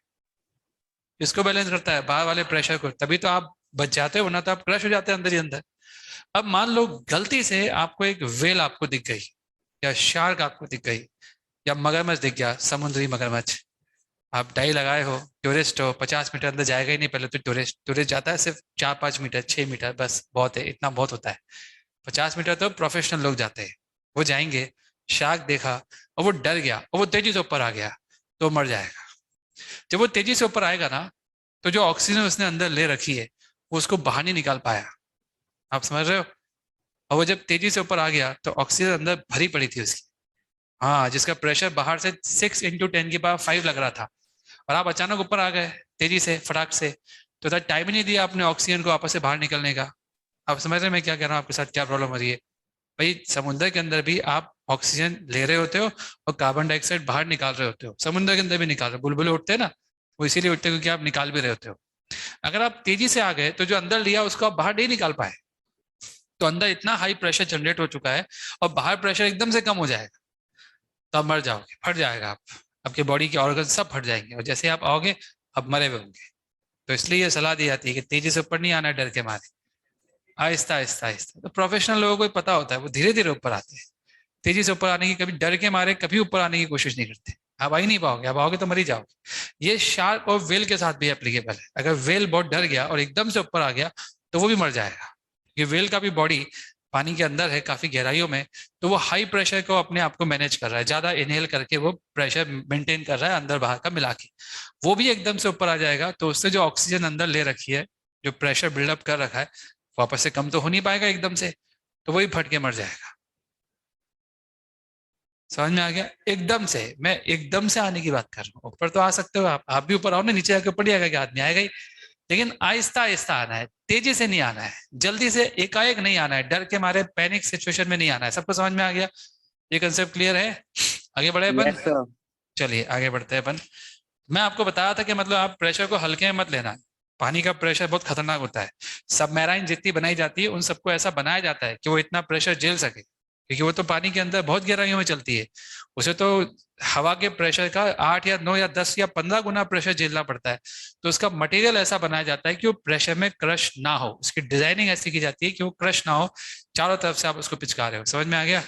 किसको बैलेंस करता है? बाहर वाले प्रेशर को। तभी तो आप बच जाते हो, ना तो आप क्रश हो जाते हैं अंदर ही अंदर। अब मान लो गलती से आपको एक वेल आपको दिख गई, या शार्क आपको दिख गई, या मगरमच्छ दिख गया, समुद्री मगरमच्छ। आप डाई लगाए हो, टूरिस्ट हो, 50 मीटर अंदर जाएगा ही नहीं। पहले तो टूरिस्ट टूरिस्ट जाता है सिर्फ 4-5 मीटर, 6 मीटर, बस बहुत है, इतना बहुत होता है। 50 मीटर तो प्रोफेशनल लोग जाते हैं। वो जाएंगे, शार्क देखा और वो डर गया और वो तेजी से ऊपर आ गया, तो मर जाएगा। जब वो तेजी से ऊपर आएगा ना, तो जो ऑक्सीजन उसने अंदर ले रखी है वो उसको बाहर नहीं निकाल पाया। आप समझ रहे हो? और वो जब तेजी से ऊपर आ गया तो ऑक्सीजन अंदर भरी पड़ी थी उसकी। हाँ, जिसका प्रेशर बाहर से 6 × 10⁵ लग रहा था, और आप अचानक ऊपर आ गए तेजी से, फटाक से। तो टाइम ही नहीं दिया आपने ऑक्सीजन को आपस से बाहर निकलने का। आप समझ रहे हैं मैं क्या कह रहा हूँ? आपके साथ क्या प्रॉब्लम हो रही है? भाई समुद्र के अंदर भी आप ऑक्सीजन ले रहे होते हो और कार्बन डाइऑक्साइड बाहर निकाल रहे होते हो। समुद्र के अंदर भी निकाल रहे हो। बुलबुले उठते हैं ना, वो इसीलिए उठते हैं क्योंकि आप निकाल भी रहे होते हो। अगर आप तेजी से आ गए तो जो अंदर लिया उसको आप बाहर नहीं निकाल पाए। तो अंदर इतना हाई प्रेशर जनरेट हो चुका है और बाहर प्रेशर एकदम से कम हो जाएगा, तो आप मर जाओगे, फट जाएगा आप। आपके बॉडी के ऑर्गन सब फट जाएंगे, और जैसे आप आओगे आप मरे हुए होंगे। तो इसलिए ये सलाह दी जाती है कि तेजी से ऊपर नहीं आना है डर के मारे, आहिस्ता आहिस्ता आहिस्ता। तो प्रोफेशनल लोगों को पता होता है, वो धीरे धीरे ऊपर आते हैं। तेजी से ऊपर आने की, कभी डर के मारे कभी ऊपर आने की कोशिश नहीं करते। आप आ ही नहीं पाओगे, आप आओगे तो मर ही जाओगे। ये शार्क और वेल के साथ भी एप्लीकेबल है। अगर वेल बहुत डर गया और एकदम से ऊपर आ गया तो वो भी मर जाएगा। ये वेल का भी बॉडी पानी के अंदर है काफी गहराइयों में, तो वो हाई प्रेशर को अपने आप को मैनेज कर रहा है, ज्यादा इनहेल करके वो प्रेशर मेंटेन कर रहा है अंदर बाहर का मिला के। वो भी एकदम से ऊपर आ जाएगा तो उससे जो ऑक्सीजन अंदर ले रखी है, जो प्रेशर बिल्डअप कर रखा है, वापस से कम तो हो नहीं पाएगा एकदम से, तो वही फट के मर जाएगा। समझ में आ गया? एकदम से, मैं एकदम से आने की बात कर रहा हूँ। ऊपर तो आ सकते हो आप भी ऊपर आओ ना, नीचे आके ऊपर ही आएगा, क्या आदमी आएगा ही। लेकिन आहिस्ता आहिस्ता आना है, तेजी से नहीं आना है, जल्दी से एकाएक नहीं आना है, डर के मारे पैनिक सिचुएशन में नहीं आना है। सबको समझ में आ गया? ये कंसेप्ट क्लियर है? आगे बढ़े अपन? Yes, sir. चलिए आगे बढ़ते हैं अपन। मैं आपको बताया था कि मतलब आप प्रेशर को हल्के में मत लेना। पानी का प्रेशर बहुत खतरनाक होता है। सबमरीन जितनी बनाई जाती है उन सबको ऐसा बनाया जाता है कि वो इतना प्रेशर झेल सके, क्योंकि वो तो पानी के अंदर बहुत गहराइयों में चलती है। उसे तो हवा के प्रेशर का 8 या 9 या 10 या 15 गुना प्रेशर झेलना पड़ता है। तो उसका मटेरियल ऐसा बनाया जाता है कि वो प्रेशर में क्रश ना हो। उसकी डिजाइनिंग ऐसी की जाती है कि वो क्रश ना हो, चारों तरफ से आप उसको पिचका रहे हो। समझ में आ गया?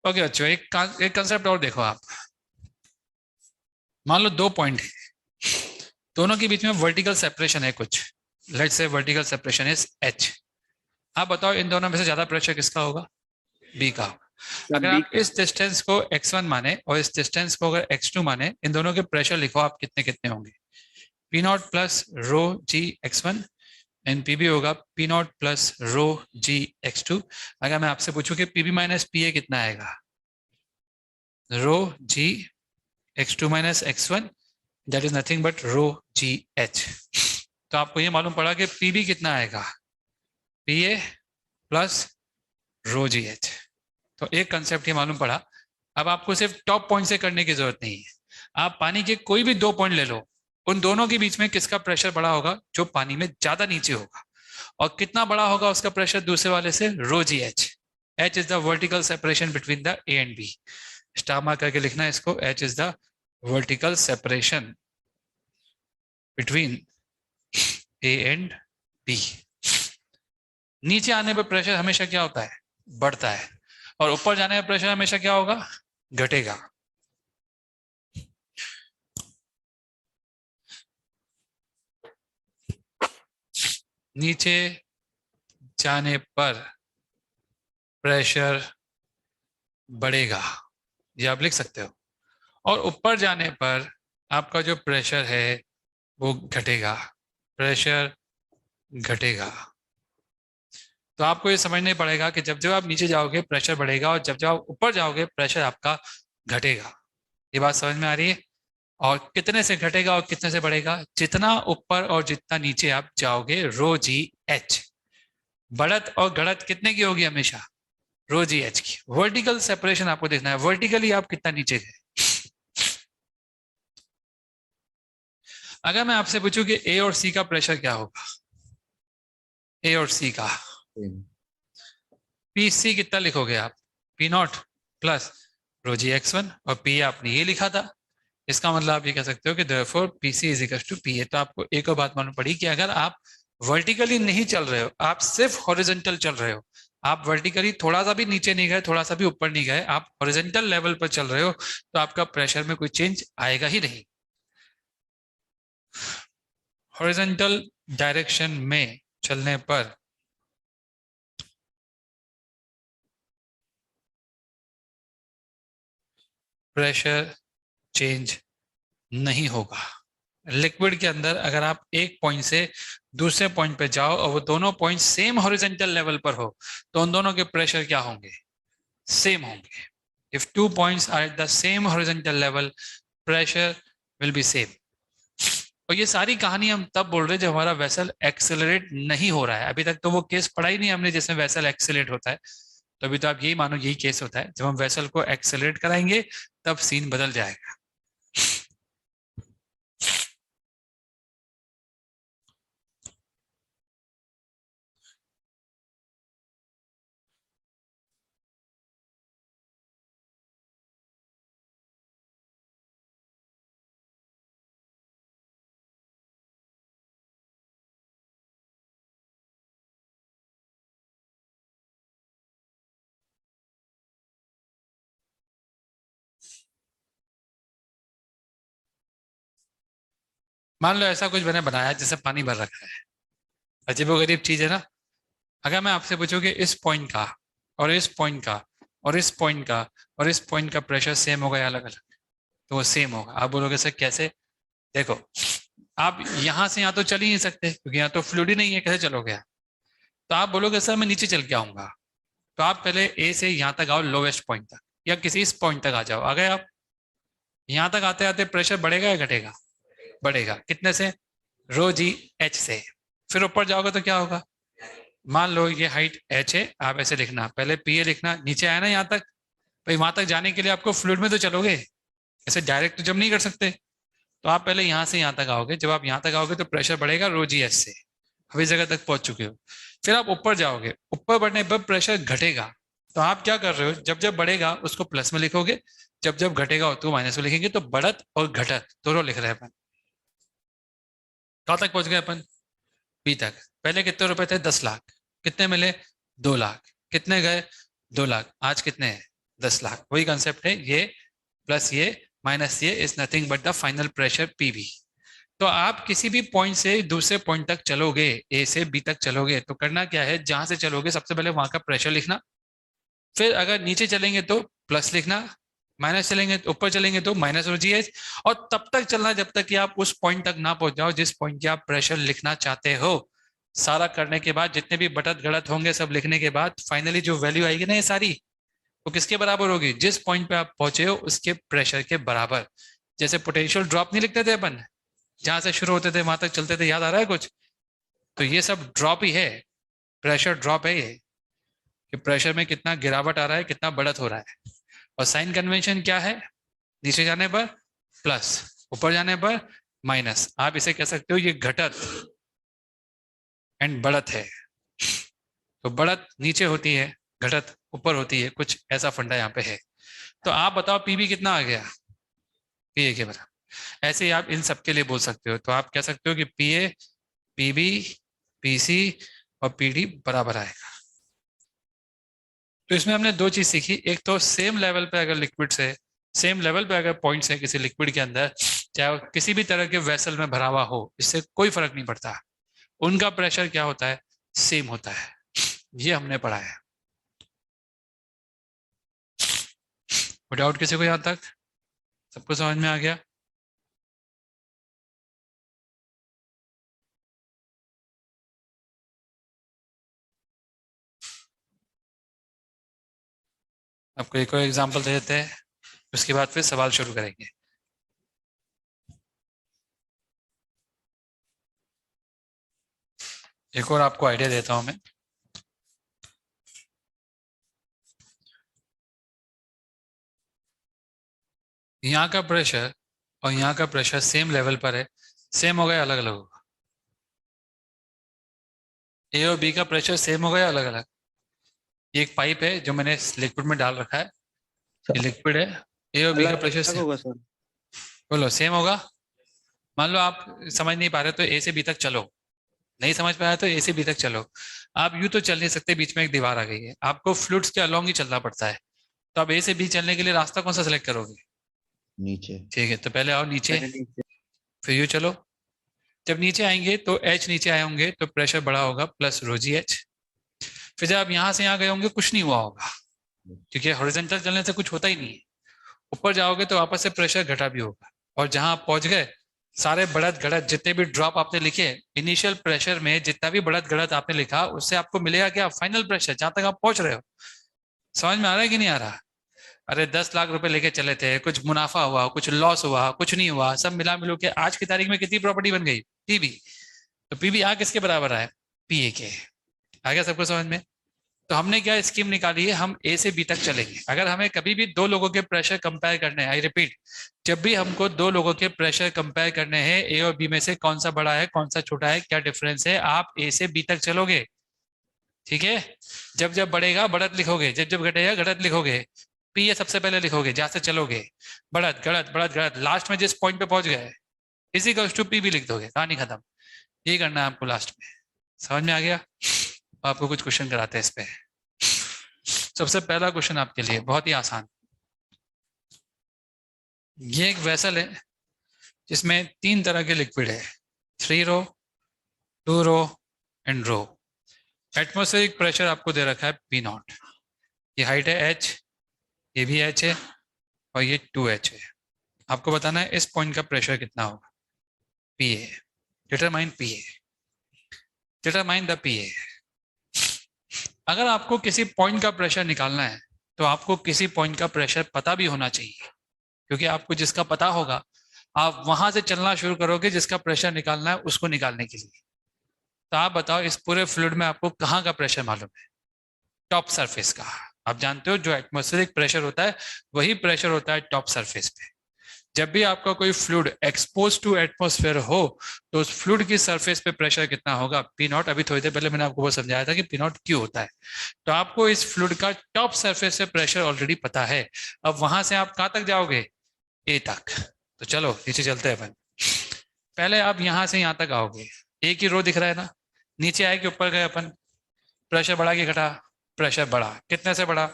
ओके बच्चों, एक कंसेप्ट और देखो आप। मान लो 2 पॉइंट है, दोनों के बीच में वर्टिकल सेपरेशन है कुछ। Let's say vertical separation is h। आप बताओ इन दोनों में से ज्यादा प्रेशर किसका होगा? b का होगा। अगर आप इस डिस्टेंस को x1 माने और इस डिस्टेंस को अगर x2 माने, इन दोनों के प्रेशर लिखो आप कितने कितने होंगे। P0 plus rho g x1 and p b होगा P0 plus rho g x2। अगर मैं आपसे पूछूं कि पीबी माइनस पीए कितना आएगा, rho g x2 minus x1, that is nothing but rho g h. तो आपको ये मालूम पड़ा कि पीबी कितना आएगा, पीए प्लस रो जी एच। तो एक कंसेप्ट ये मालूम पड़ा। अब आपको सिर्फ टॉप पॉइंट से करने की जरूरत नहीं है। आप पानी के कोई भी 2 पॉइंट ले लो, उन दोनों के बीच में किसका प्रेशर बड़ा होगा? जो पानी में ज्यादा नीचे होगा। और कितना बड़ा होगा उसका प्रेशर दूसरे वाले से? Rho g h. H is the vertical separation between the a and b. Star mark करके लिखना है इसको, h is the vertical separation between a and b. नीचे आने पर प्रेशर हमेशा क्या होता है? बढ़ता है। और ऊपर जाने पर प्रेशर हमेशा क्या होगा? घटेगा। नीचे जाने पर प्रेशर बढ़ेगा, ये आप लिख सकते हो। और ऊपर जाने पर आपका जो प्रेशर है वो घटेगा, प्रेशर घटेगा। तो आपको ये समझना पड़ेगा कि जब जब आप नीचे जाओगे प्रेशर बढ़ेगा, और जब जब आप ऊपर जाओगे प्रेशर आपका घटेगा। ये बात समझ में आ रही है? और कितने से घटेगा और कितने से बढ़ेगा? जितना ऊपर और जितना नीचे आप जाओगे, रो जी एच। बढ़त और घटत कितने की होगी? हमेशा रो जी एच की। वर्टिकल सेपरेशन आपको देखना है, वर्टिकली आप कितना नीचे गए। अगर मैं आपसे पूछूं कि ए और सी का प्रेशर क्या होगा, ए और सी का, Same. पी सी कितना लिखोगे आप? P naught plus rho g x one, और पी आपने ये लिखा था। इसका मतलब आप ये कह सकते हो कि therefore p c is equal to p a. तो आपको एक और बात मालूम पड़ी कि अगर आप वर्टिकली नहीं चल रहे हो, आप सिर्फ हॉरिजॉन्टल चल रहे हो, आप वर्टिकली थोड़ा सा भी नीचे नहीं गए, थोड़ा सा भी ऊपर नहीं गए, आप हॉरिजॉन्टल लेवल पर चल रहे हो, तो आपका प्रेशर में कोई चेंज आएगा ही नहीं। हॉरिजॉन्टल डायरेक्शन में चलने पर प्रेशर चेंज नहीं होगा। लिक्विड के अंदर अगर आप एक पॉइंट से दूसरे पॉइंट पे जाओ और वो दोनों पॉइंट सेम हॉरिजॉन्टल लेवल पर हो, तो उन दोनों के प्रेशर क्या होंगे? सेम होंगे। If two points are at the same horizontal level, pressure will be same. और ये सारी कहानी हम तब बोल रहे हैं जब हमारा वेसल एक्सेलरेट नहीं हो रहा है। अभी तक तो वो केस पढ़ा ही नहीं हमने जिसमें वेसल एक्सेलरेट होता है। तो अभी तो आप यही मानो यही केस होता है। जब हम वेसल को एक्सेलरेट कराएंगे तब सीन बदल जाएगा। मान लो ऐसा कुछ मैंने बनाया जैसे पानी भर रखा है। अजीबोगरीब चीज है ना। अगर मैं आपसे पूछूं कि इस पॉइंट का और इस पॉइंट का और इस पॉइंट का और इस पॉइंट का प्रेशर सेम होगा या अलग अलग? तो वो सेम होगा। आप बोलोगे सर कैसे? देखो, आप यहां से यहां तो चल ही नहीं सकते क्योंकि यहाँ तो फ्लूइड ही नहीं है, कैसे चलोगे आप? तो आप बोलोगे सर मैं नीचे चल के आऊंगा। तो आप पहले ए से यहाँ तक आओ, लोवेस्ट पॉइंट तक, या किसी इस पॉइंट तक आ जाओ। आ गए आप? यहाँ तक आते आते प्रेशर बढ़ेगा या घटेगा? बढ़ेगा। कितने से? रो जी एच से। फिर ऊपर जाओगे तो क्या होगा? मान लो ये हाइट एच है, आप ऐसे लिखना, पहले पी ए लिखना, नीचे आया ना यहाँ तक। भाई वहां तक जाने के लिए आपको फ्लूइड में तो चलोगे, ऐसे डायरेक्ट तो जब नहीं कर सकते। तो आप पहले यहाँ से यहाँ तक आओगे। जब आप यहाँ तक आओगे तो प्रेशर बढ़ेगा रो जी एच से। अभी इस जगह तक पहुंच चुके हो। फिर आप ऊपर जाओगे, ऊपर बढ़ने पर प्रेशर घटेगा। तो आप क्या कर रहे हो? जब जब बढ़ेगा उसको प्लस में लिखोगे, जब जब घटेगा तो माइनस में लिखेंगे। तो बढ़त और घटत दोनों लिख रहे हैं अपन। कहाँ तक पहुंच गए अपन? बी तक। पहले कितने रुपए थे? 10 लाख। कितने मिले? 2 लाख। कितने गए? 2 लाख। आज कितने हैं? 10 लाख। वही कंसेप्ट है, ये प्लस ये माइनस ये is nothing but the final pressure PV. तो आप किसी भी पॉइंट से दूसरे पॉइंट तक चलोगे, ए से बी तक चलोगे, तो करना क्या है? जहां से चलोगे सबसे पहले वहां का प्रेशर लिखना। फिर अगर नीचे चलेंगे तो प्लस लिखना, माइनस चलेंगे तो ऊपर चलेंगे तो माइनस हो जी एच। और तब तक चलना जब तक कि आप उस पॉइंट तक ना पहुंच जाओ जिस पॉइंट की आप प्रेशर लिखना चाहते हो। सारा करने के बाद, जितने भी बटत गड़त होंगे सब लिखने के बाद, फाइनली जो वैल्यू आएगी ना ये सारी, वो किसके बराबर होगी? जिस पॉइंट पे आप पहुंचे हो उसके प्रेशर के बराबर। जैसे पोटेंशियल ड्रॉप नहीं लिखते थे अपन, जहां से शुरू होते थे वहां तक चलते थे, याद आ रहा है कुछ? तो ये सब ड्रॉप ही है, प्रेशर ड्रॉप है ये, कि प्रेशर में कितना गिरावट आ रहा है, कितना बढ़त हो रहा है। और साइन कन्वेंशन क्या है? नीचे जाने पर प्लस, ऊपर जाने पर माइनस। आप इसे कह सकते हो ये घटत एंड बढ़त है। तो बढ़त नीचे होती है, घटत ऊपर होती है, कुछ ऐसा फंडा यहाँ पे है। तो आप बताओ पीबी कितना आ गया? पीए के बराबर। ऐसे ही आप इन सब के लिए बोल सकते हो। तो आप कह सकते हो कि पीए, पीबी, पीसी और पीडी बराबर आएगा। तो इसमें हमने दो चीज सीखी। एक तो सेम लेवल पे अगर लिक्विड से, सेम लेवल पे अगर पॉइंट्स है किसी लिक्विड के अंदर, चाहे वो किसी भी तरह के वेसल में भरा हुआ हो, इससे कोई फर्क नहीं पड़ता, उनका प्रेशर क्या होता है? सेम होता है। ये हमने पढ़ा है। कोई डाउट किसी को यहाँ तक? सबको समझ में आ गया? आपको एक और एग्जांपल दे देते हैं, उसके बाद फिर सवाल शुरू करेंगे। एक और आपको आइडिया देता हूं मैं। यहाँ का प्रेशर और यहाँ का प्रेशर सेम लेवल पर है, सेम हो गया अलग अलग होगा? ए और बी का प्रेशर सेम हो गया अलग अलग? ये एक पाइप है जो मैंने लिक्विड में डाल रखा है, ये लिक्विड है, ए और बी का प्रेशर अलग सेम होगा सर। बोलो सेम होगा? मान लो आप समझ नहीं पा रहे तो ए से बी तक चलो, नहीं समझ पाया तो ए से बी तक चलो। आप यूं तो चल नहीं सकते, बीच में एक दीवार आ गई है, आपको फ्लूइड्स के अलोंग ही चलना पड़ता है। तो आप ए से बी चलने के लिए रास्ता कौन सा सिलेक्ट करोगे? नीचे। ठीक है, तो पहले आओ नीचे, पहले नीचे। फिर यूं चलो। जब नीचे आएंगे तो एच नीचे आए होंगे तो प्रेशर बड़ा होगा प्लस रो जी एच। फिर जब आप यहाँ से यहाँ गए होंगे कुछ नहीं हुआ होगा, क्योंकि हॉरिजॉन्टल चलने से कुछ होता ही नहीं है। ऊपर जाओगे तो वापस से प्रेशर घटा भी होगा, और जहां आप पहुंच गए सारे बढ़त घड़त जितने भी ड्रॉप आपने लिखे इनिशियल प्रेशर में, जितना भी बढ़त घड़त आपने लिखा उससे आपको मिलेगा क्या? फाइनल प्रेशर, जहां तक आप पहुंच रहे हो। समझ में आ रहा है कि नहीं आ रहा? अरे 10 लाख रुपए लेके चले थे, कुछ मुनाफा हुआ, कुछ लॉस हुआ, कुछ नहीं हुआ, सब मिला मिलू के आज की तारीख में कितनी प्रॉपर्टी बन गई? पीबी। तो पीबी आ किसके बराबर है? पीए के। आ गया सबको समझ में? तो हमने क्या स्कीम निकाली है, हम ए से बी तक चलेंगे। अगर हमें कभी भी दो लोगों के प्रेशर कंपेयर करने हैं, आई रिपीट, जब भी हमको दो लोगों के प्रेशर कंपेयर करने हैं, ए और बी में से कौन सा बड़ा है कौन सा छोटा है, क्या डिफरेंस है, आप ए से बी तक चलोगे। ठीक है? जब जब बढ़ेगा बढ़त लिखोगे, जब जब घटेगा घटत लिखोगे। पी ए सबसे पहले लिखोगे जहां से चलोगे, बढ़त घटत बढ़त घटत, लास्ट में जिस पॉइंट पे पहुंच गए इसी का टू पी भी लिख दोगे, कहानी खत्म। यही करना है आपको लास्ट में। समझ में आ गया? आपको कुछ क्वेश्चन कराते हैं इस पे। सबसे पहला क्वेश्चन आपके लिए बहुत ही आसान। ये एक वेसल है जिसमें 3 तरह के लिक्विड है, 3 rho, 2 rho and rho. Atmospheric pressure आपको दे रखा है पी नॉट, ये हाइट है एच, ये भी एच है और ये 2h है। आपको बताना है इस पॉइंट का प्रेशर कितना होगा, P A. Determine P A, determine the P A. अगर आपको किसी पॉइंट का प्रेशर निकालना है तो आपको किसी पॉइंट का प्रेशर पता भी होना चाहिए, क्योंकि आपको जिसका पता होगा आप वहां से चलना शुरू करोगे जिसका प्रेशर निकालना है उसको निकालने के लिए। तो आप बताओ इस पूरे फ्लूइड में आपको कहाँ का प्रेशर मालूम है? टॉप सरफेस का। आप जानते हो जो एटमॉस्फेरिक प्रेशर होता है वही प्रेशर होता है टॉप सरफेस पे। जब भी आपका कोई फ्लूइड एक्सपोज टू एटमॉस्फेयर हो तो उस फ्लूइड की सरफेस पे प्रेशर कितना होगा? P not. अभी थोड़ी देर पहले मैंने आपको वो समझाया था कि पी नॉट क्यों होता है। तो आपको इस फ्लूइड का टॉप सरफेस से प्रेशर ऑलरेडी पता है। अब वहां से आप कहाँ तक जाओगे? ए तक। तो चलो नीचे चलते हैं अपन। पहले आप यहां से यहां तक आओगे, एक ही रो दिख रहा है ना। नीचे आए कि ऊपर गए अपन? प्रेशर बढ़ा कि घटा? प्रेशर बढ़ा। कितने से बढ़ा?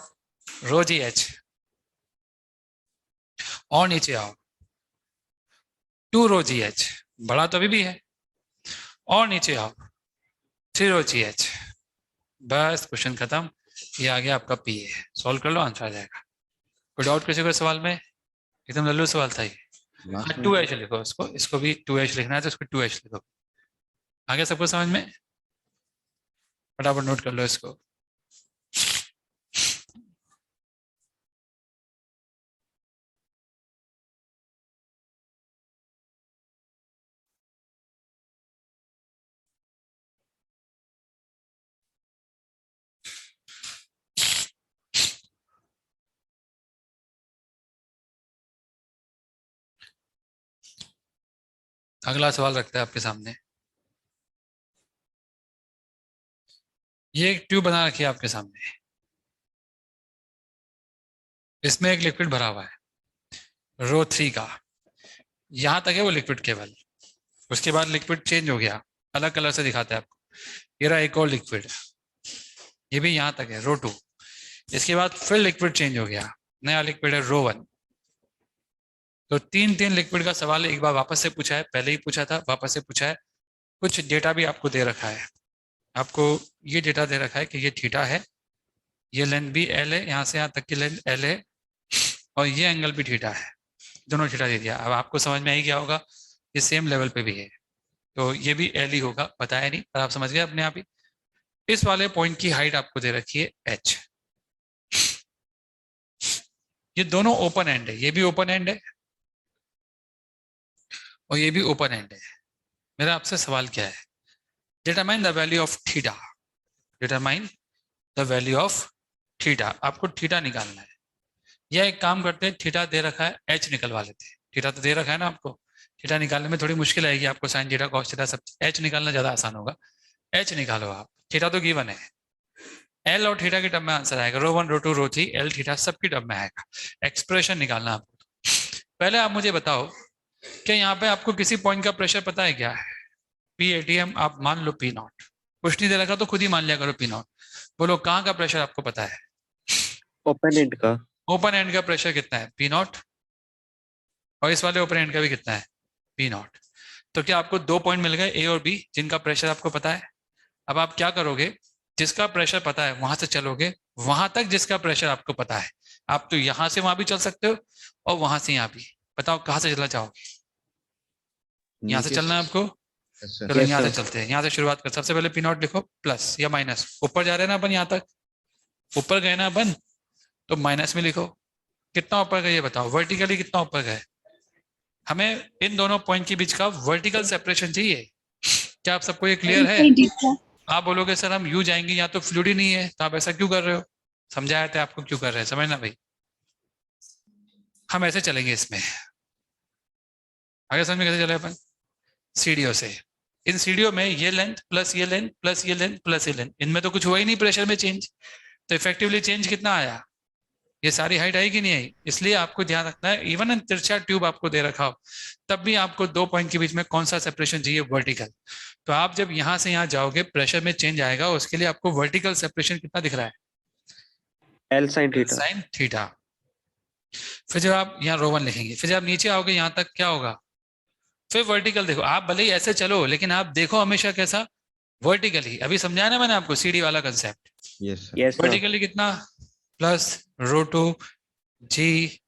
रो जी एच। और नीचे आओ, 2 रो जी एच, बड़ा तो अभी भी है। और नीचे आओ, 3 रो जी एच। बस क्वेश्चन खत्म। ये आ गया आपका पी ए। सॉल्व कर लो, आंसर आ जाएगा। कोई डाउट किसी को सवाल में? एकदम लल्लू सवाल था ये। लास्ट हाँ, में 2h लिखो इसको, इसको भी 2h लिखना है तो इसको 2h लिखो। आगे सबको समझ में? फटाफट नोट कर लो इसको। अगला सवाल रखते हैं आपके सामने। ये एक ट्यूब बना रखी है आपके सामने, इसमें एक लिक्विड भरा हुआ है रो 3 का। यहां तक है वो लिक्विड केवल। उसके बाद लिक्विड चेंज हो गया, अलग कलर से दिखाता है आपको। ये रहा एक और लिक्विड, ये भी यहां तक है रो 2। इसके बाद फिर लिक्विड चेंज हो गया, नया लिक्विड है रो 1। तो 3 लिक्विड का सवाल एक बार वापस से पूछा है, पहले ही पूछा था, वापस से पूछा है। कुछ डेटा भी आपको दे रखा है। आपको ये डेटा दे रखा है कि ये थीटा है, ये लेंथ भी एल है, यहाँ से यहाँ तक की लेंथ एल है, और ये एंगल भी थीटा है, दोनों थीटा दे दिया। अब आपको समझ में आई क्या होगा, ये सेम लेवल पे भी है, तो ये भी एल ही होगा, बताया नहीं पर आप समझ गए अपने आप ही। इस वाले पॉइंट की हाइट आपको दे रखी है h, ये दोनों ओपन एंड है, ये भी ओपन एंड है और ये भी ओपन एंड है। मेरा आपसे सवाल क्या है, determine the value of theta, determine the value of theta, आपको थीटा निकालना है। या एक काम करते हैं, थीटा दे रखा है, एच निकलवा लेते हैं। थीटा तो दे रखा है ना आपको, थीटा निकालने में थोड़ी मुश्किल आएगी आपको, साइन थीटा कॉस थीटा सब, एच निकालना ज्यादा आसान होगा। एच निकालो आप, थीटा तो गिवन है, एल और थीटा के टर्म में आंसर आएगा, रो 1 रो 2 रो 3 एल थीटा सबकी टर्म में आएगा। एक्सप्रेशन निकालना आपको। पहले आप मुझे बताओ कि यहाँ पे आपको किसी पॉइंट का प्रेशर पता है क्या है? पी एटीएम आप मान लो पी नॉट, कुछ नहीं दे रखा तो खुद ही मान लिया करो पी नॉट। बोलो कहाँ का प्रेशर आपको पता है? ओपन एंड का। ओपन एंड का प्रेशर कितना है? P not. और इस वाले ओपन एंड का भी कितना है? P naught. तो क्या आपको 2 पॉइंट मिल गए ए और बी जिनका प्रेशर आपको पता है? अब आप क्या करोगे, जिसका प्रेशर पता है वहां से चलोगे वहां तक जिसका प्रेशर आपको पता है। आप तो यहां से वहां भी चल सकते हो और वहां से यहाँ भी। बताओ कहाँ से चलना चाहोगे? यहाँ से नीचे चलना है आपको? Yes, sir. चलो Yes, यहाँ से sir. चलते हैं, यहाँ से शुरुआत कर। सबसे पहले पी नॉट लिखो, प्लस या माइनस, ऊपर जा रहे हैं ना अपन, यहाँ तक ऊपर गए ना अपन, तो माइनस में लिखो। कितना ऊपर गए ये बताओ, वर्टिकली कितना ऊपर गए? हमें इन दोनों पॉइंट के बीच का वर्टिकल सेपरेशन चाहिए। क्या आप सबको ये क्लियर है? आप बोलोगे सर हम यू जाएंगे, यहाँ तो फ्लूइड ही नहीं है, तो आप ऐसा क्यों कर रहे हो? समझाया था आपको क्यों कर रहे हैं, समझना भाई। हम ऐसे चलेंगे इसमें, आगे समझ में कैसे चले अपन? सीढ़ियों से। इन सीढ़ियों में ये लेंथ प्लस ये लेंथ प्लस ये लेंथ प्लस ये लेंथ, इनमें तो कुछ हुआ ही नहीं प्रेशर में चेंज, तो इफेक्टिवली चेंज कितना आया? ये सारी हाइट आई कि नहीं आई? इसलिए आपको ध्यान रखना है, इवन तिरछा ट्यूब आपको दे रखा हो तब भी आपको 2 पॉइंट के बीच में कौन सा सेपरेशन चाहिए? वर्टिकल। तो आप जब यहां से यहां जाओगे प्रेशर में चेंज आएगा, उसके लिए आपको वर्टिकल सेपरेशन कितना दिख रहा है? L sine theta. Sine theta. फिर जब आप यहाँ रो 1 लिखेंगे, फिर जब आप नीचे आओगे यहाँ तक क्या होगा? फिर वर्टिकल देखो, आप भले ही ऐसे चलो लेकिन आप देखो हमेशा कैसा? वर्टिकली। अभी समझाया ना मैंने आपको सीढ़ी वाला concept. Yes, sir. Yes sir. Vertically कितना? Plus rho 2 g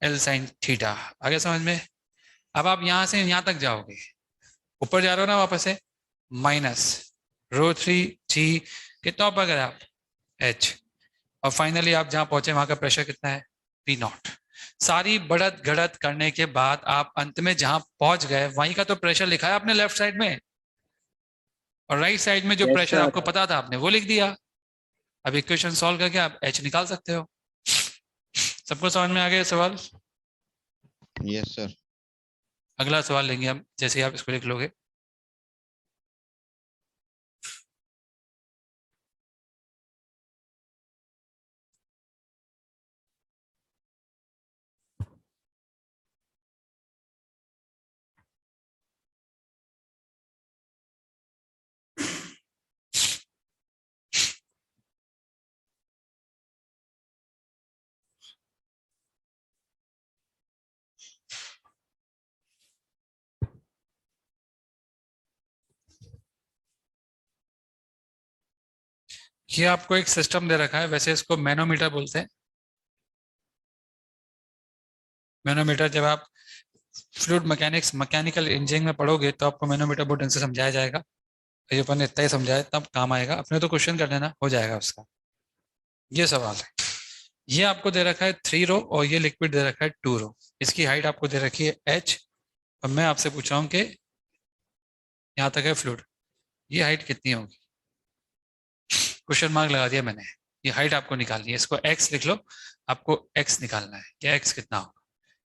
l sine theta. आगे समझ में? अब आप यहां से यहां तक जाओगे, ऊपर जा रहे हो ना वापस से, माइनस रो 3 जी, कितना ऊपर गए आप? एच। और फाइनली आप जहां पहुंचे वहां का प्रेशर कितना है? P not. सारी बढ़त घड़त करने के बाद आप अंत में जहां पहुंच गए वहीं का तो प्रेशर लिखा है आपने लेफ्ट साइड में, और राइट साइड में जो Yes, प्रेशर sir. आपको पता था आपने वो लिख दिया। अब इक्वेशन सॉल्व करके आप एच निकाल सकते हो। सबको समझ में आ गया सवाल? Yes, sir. अगला सवाल लेंगे हम, जैसे ही आप इसको लिख लोगे। ये आपको एक सिस्टम दे रखा है, वैसे इसको मैनोमीटर बोलते हैं। मैनोमीटर जब आप फ्लूइड मैकेनिक्स मैकेनिकल इंजीनियरिंग में पढ़ोगे तो आपको मैनोमीटर बहुत ढंग से समझाया जाएगा। ये अपन ने इतना ही समझाया तब काम आएगा, अपने तो क्वेश्चन कर लेना हो जाएगा उसका। ये सवाल है, ये आपको दे रखा है 3 रो और ये लिक्विड दे रखा है 2 रो। इसकी हाइट आपको दे रखी है h, और मैं आपसे पूछ रहा हूँ कि यहाँ तक है फ्लूइड, ये हाइट कितनी होगी? क्वेश्चन मार्क लगा दिया मैंने। ये हाइट आपको निकालनी है, इसको x लिख लो, आपको x निकालना है कि x कितना होगा।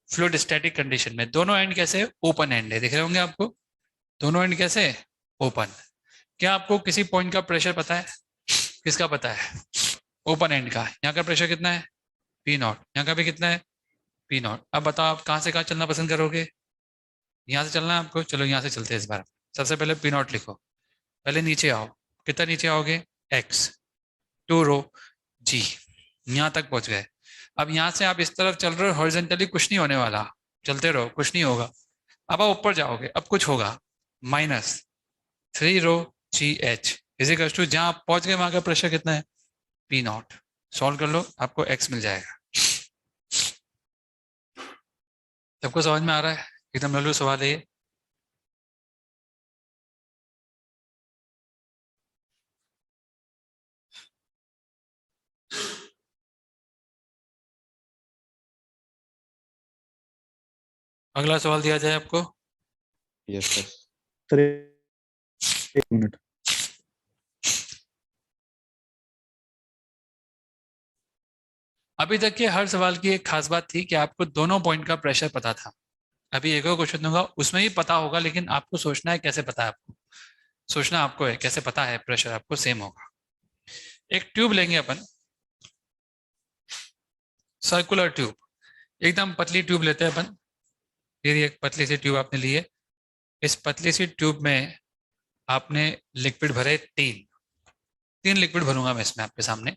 फ्लूइड स्टैटिक कंडीशन में दोनों एंड कैसे? ओपन एंड है, दिख रहे होंगे आपको दोनों एंड कैसे? ओपन। क्या आपको किसी पॉइंट का प्रेशर पता है? किसका पता है? ओपन एंड का। यहाँ का प्रेशर कितना है? P not. यहाँ का भी कितना है? P not. अब बताओ आप कहाँ से कहाँ चलना पसंद करोगे? यहाँ से चलना है आपको, चलो यहाँ से चलते हैं इस बार। सबसे पहले पी नॉट लिखो, पहले नीचे आओ, कितना नीचे आओगे? x, 2 रो जी, यहाँ तक पहुंच गए। अब यहाँ से आप इस तरफ चल रहे हो, हॉरिजॉन्टली कुछ नहीं होने वाला, चलते रहो कुछ नहीं होगा। अब आप ऊपर जाओगे, अब कुछ होगा, minus 3 rho g h is equals to, जहाँ आप पहुंच गए वहां का प्रेशर कितना है? P not. सॉल्व कर लो, आपको x मिल जाएगा। सबको समझ में आ रहा है? एकदम लल्लू सवाल है ये। अगला सवाल दिया जाए आपको। Yes, sir. सर एक मिनट। अभी तक के हर सवाल की एक खास बात थी कि आपको दोनों पॉइंट का प्रेशर पता था। अभी एक और क्वेश्चन दूंगा, उसमें भी पता होगा, लेकिन आपको सोचना है कैसे पता है आपको। सोचना आपको है कैसे पता है प्रेशर आपको सेम होगा। एक ट्यूब लेंगे अपन, सर्कुलर ट्यूब, एकदम पतली ट्यूब लेते हैं अपन। ये एक पतली सी ट्यूब आपने ली है। इस पतली सी ट्यूब में आपने लिक्विड भरे तीन लिक्विड भरूंगा मैं इसमें आपके सामने।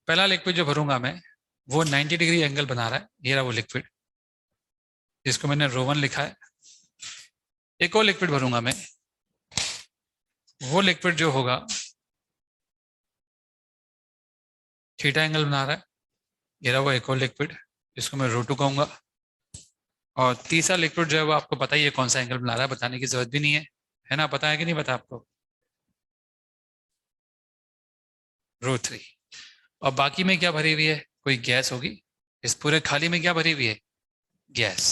पहला लिक्विड जो भरूंगा मैं वो 90 डिग्री एंगल बना रहा है। ये रहा वो लिक्विड जिसको मैंने रो 1 लिखा है। एक और लिक्विड भरूंगा मैं, वो लिक्विड जो होगा थीटा एंगल बना रहा है। ये रहा वो एक और लिक्विड जिसको मैं रो 2 कहूंगा। और तीसरा लिक्विड जो है वो आपको पता ही है कौन सा एंगल बना रहा है, बताने की जरूरत भी नहीं है ना? पता है कि नहीं पता आपको? रो 3। और बाकी में क्या भरी हुई है? कोई गैस होगी। इस पूरे खाली में क्या भरी हुई है? गैस।